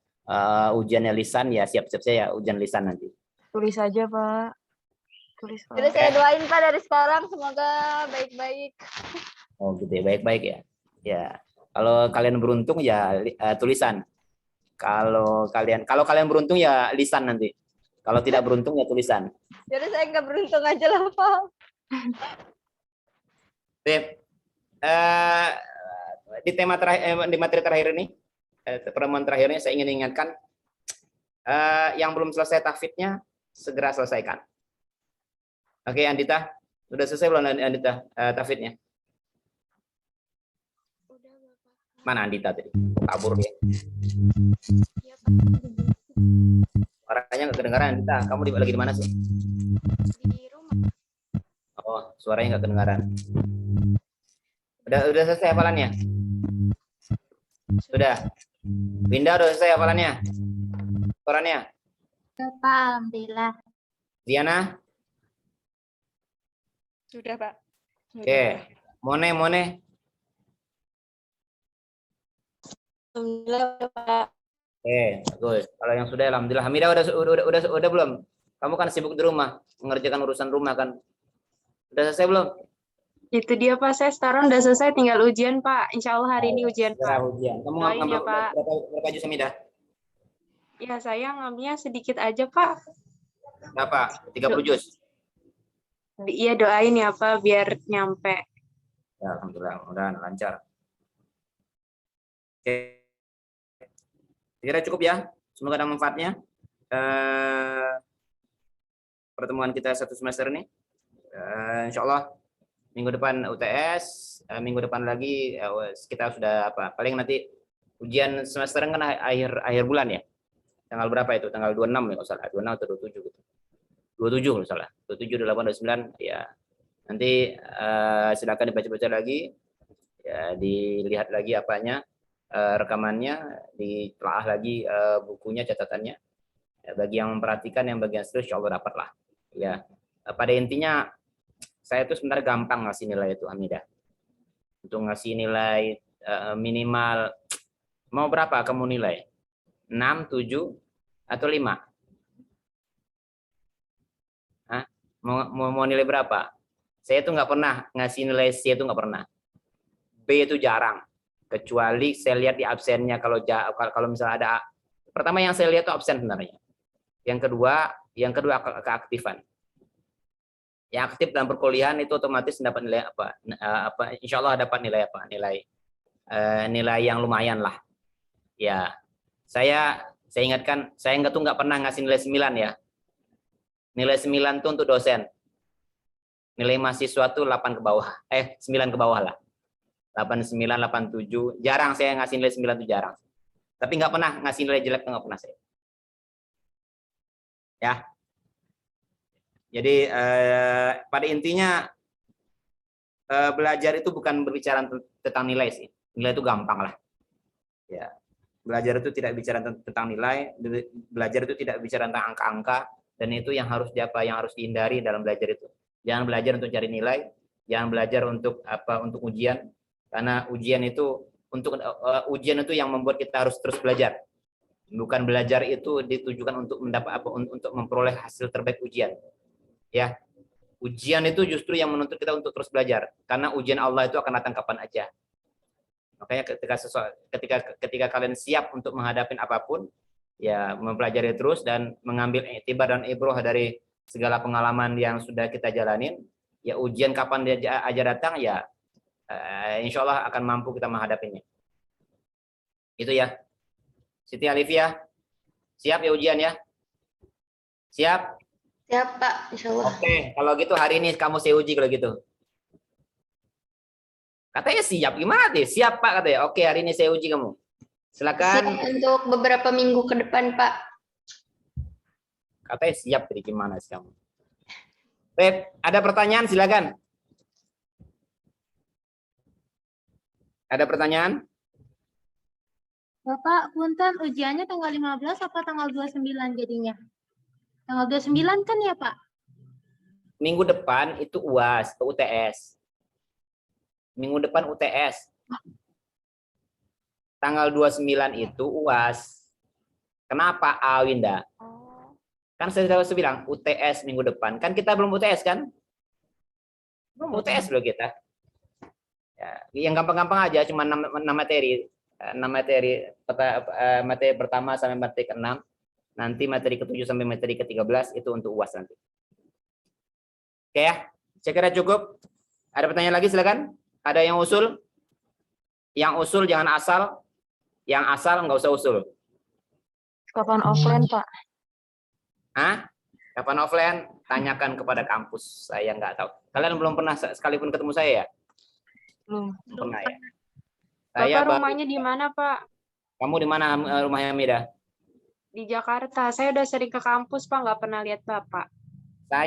ujiannya lisan, ya siap-siap saya ujian lisan nanti. Tulis aja, Pak. Tulis, Pak. Jadi saya doain, Pak, dari sekarang semoga baik-baik. Oh gitu ya, baik-baik ya. Ya, kalau kalian beruntung ya tulisan. Kalau kalian beruntung ya lisan nanti. Kalau tidak beruntung ya tulisan. Jadi saya nggak beruntung aja lah, Pak. Di tema terakhir, di materi terakhir ini, pertemuan terakhirnya saya ingin ingatkan, yang belum selesai tahfidnya segera selesaikan. Oke, Andita, sudah selesai belum Andita tahfidnya? Mana Andita tadi? Kabur dia. Suaranya nggak kedengaran Andita. Kamu lagi di mana sih? Di rumah. Oh, suaranya nggak kedengaran. Udah selesai hafalannya? Sudah. Winda udah selesai hafalannya? Suaranya? Pak, alhamdulillah. Diana? Sudah, Pak. Oke. Mone. Bagus. Kalau yang sudah, alhamdulillah. Hamidah udah belum? Kamu kan sibuk di rumah, mengerjakan urusan rumah kan? Udah selesai belum? Itu dia Pak, saya sekarang udah selesai, tinggal ujian Pak. Insya Allah hari ini ujian Segera Pak. ujian. Kamu Doain ngambil ya Pak. berapa juz Hamidah? Ya saya ngambilnya sedikit aja Pak. Berapa? 30 juz? Iya doain ya Pak biar nyampe. Ya, alhamdulillah, mudah-mudahan lancar. Oke. Kira cukup ya. Semoga ada manfaatnya. Pertemuan kita satu semester ini. Insya Allah minggu depan UTS, minggu depan lagi kita sudah apa? Paling nanti ujian semester kan akhir bulan ya. Tanggal berapa itu? Tanggal 26 ya kalau salah. 26 atau 27 gitu. 27 kalau salah. 27, 28, 29 ya. Nanti silakan dibaca-baca lagi. Ya, dilihat lagi apanya, rekamannya, ditelaah lagi bukunya, catatannya. Ya, bagi yang memperhatikan, yang bagian serius, insya Allah dapat lah. Ya, pada intinya saya itu sebenarnya gampang ngasih nilai itu, Hamidah. Untuk ngasih nilai minimal, mau berapa kamu nilai? 6, 7, atau 5? Hah? Mau nilai berapa? Saya itu nggak pernah ngasih nilai C, itu nggak pernah. B itu jarang. Kecuali saya lihat di absennya, kalau misalnya ada. Pertama yang saya lihat itu absen sebenarnya. Yang kedua keaktifan. Yang aktif dalam perkuliahan itu otomatis dapat nilai apa? Insya Allah dapat nilai apa? Nilai yang lumayan lah. Ya, saya ingatkan, saya nggak pernah ngasih nilai 9 ya. Nilai 9 itu untuk dosen. Nilai mahasiswa itu 8 ke bawah. 9 ke bawah lah. 89, 87. Jarang saya ngasih nilai 9 itu jarang. Tapi nggak pernah ngasih nilai jelek, nggak pernah saya. Ya. Jadi pada intinya belajar itu bukan berbicara tentang nilai sih. Nilai itu gampang lah. Ya. Belajar itu tidak bicara tentang nilai, belajar itu tidak bicara tentang angka-angka, dan itu yang harus dihindari dalam belajar itu. Jangan belajar untuk cari nilai, jangan belajar untuk ujian, karena ujian itu yang membuat kita harus terus belajar. Bukan belajar itu ditujukan untuk untuk memperoleh hasil terbaik ujian. Ya, ujian itu justru yang menuntut kita untuk terus belajar, karena ujian Allah itu akan datang kapan aja. Makanya ketika kalian siap untuk menghadapi apapun, ya mempelajari terus dan mengambil iktibar dan ibrah dari segala pengalaman yang sudah kita jalanin. Ya ujian kapan dia aja datang, ya insya Allah akan mampu kita menghadapinya. Itu ya. Siti Alifia, siap ya ujian ya? Siap? Siap Pak, insya Allah. Oke, kalau gitu hari ini kamu saya uji kalau gitu. Katanya siap, gimana deh? Siap Pak katanya. Oke, hari ini saya uji kamu. Silakan. Siap untuk beberapa minggu ke depan Pak. Katanya siap, jadi gimana sih kamu? Baik, ada pertanyaan silakan. Ada pertanyaan? Bapak, punten ujiannya tanggal 15 apa tanggal 29 jadinya? Tanggal 29 kan ya Pak? Minggu depan itu UAS atau UTS. Minggu depan UTS. Tanggal 29 itu UAS. Kenapa Awinda? Kan saya sudah bilang UTS minggu depan. Kan kita belum UTS kan? Belum UTS loh kita. Ya, yang gampang-gampang aja, cuma 6 materi. 6 materi, materi pertama sampai materi ke-6. Nanti materi ke-7 sampai materi ke-13 itu untuk UAS nanti. Oke ya, saya kira cukup. Ada pertanyaan lagi silakan. Ada yang usul? Yang usul jangan asal. Yang asal nggak usah usul. Kapan offline, Pak? Hah? Kapan offline? Tanyakan kepada kampus. Saya nggak tahu. Kalian belum pernah sekalipun ketemu saya ya? Belum. Belum pernah ya? Bapak rumahnya di mana Pak? Kamu di mana rumahnya Mida? Di Jakarta. Saya udah sering ke kampus Pak, nggak pernah lihat Bapak. Saya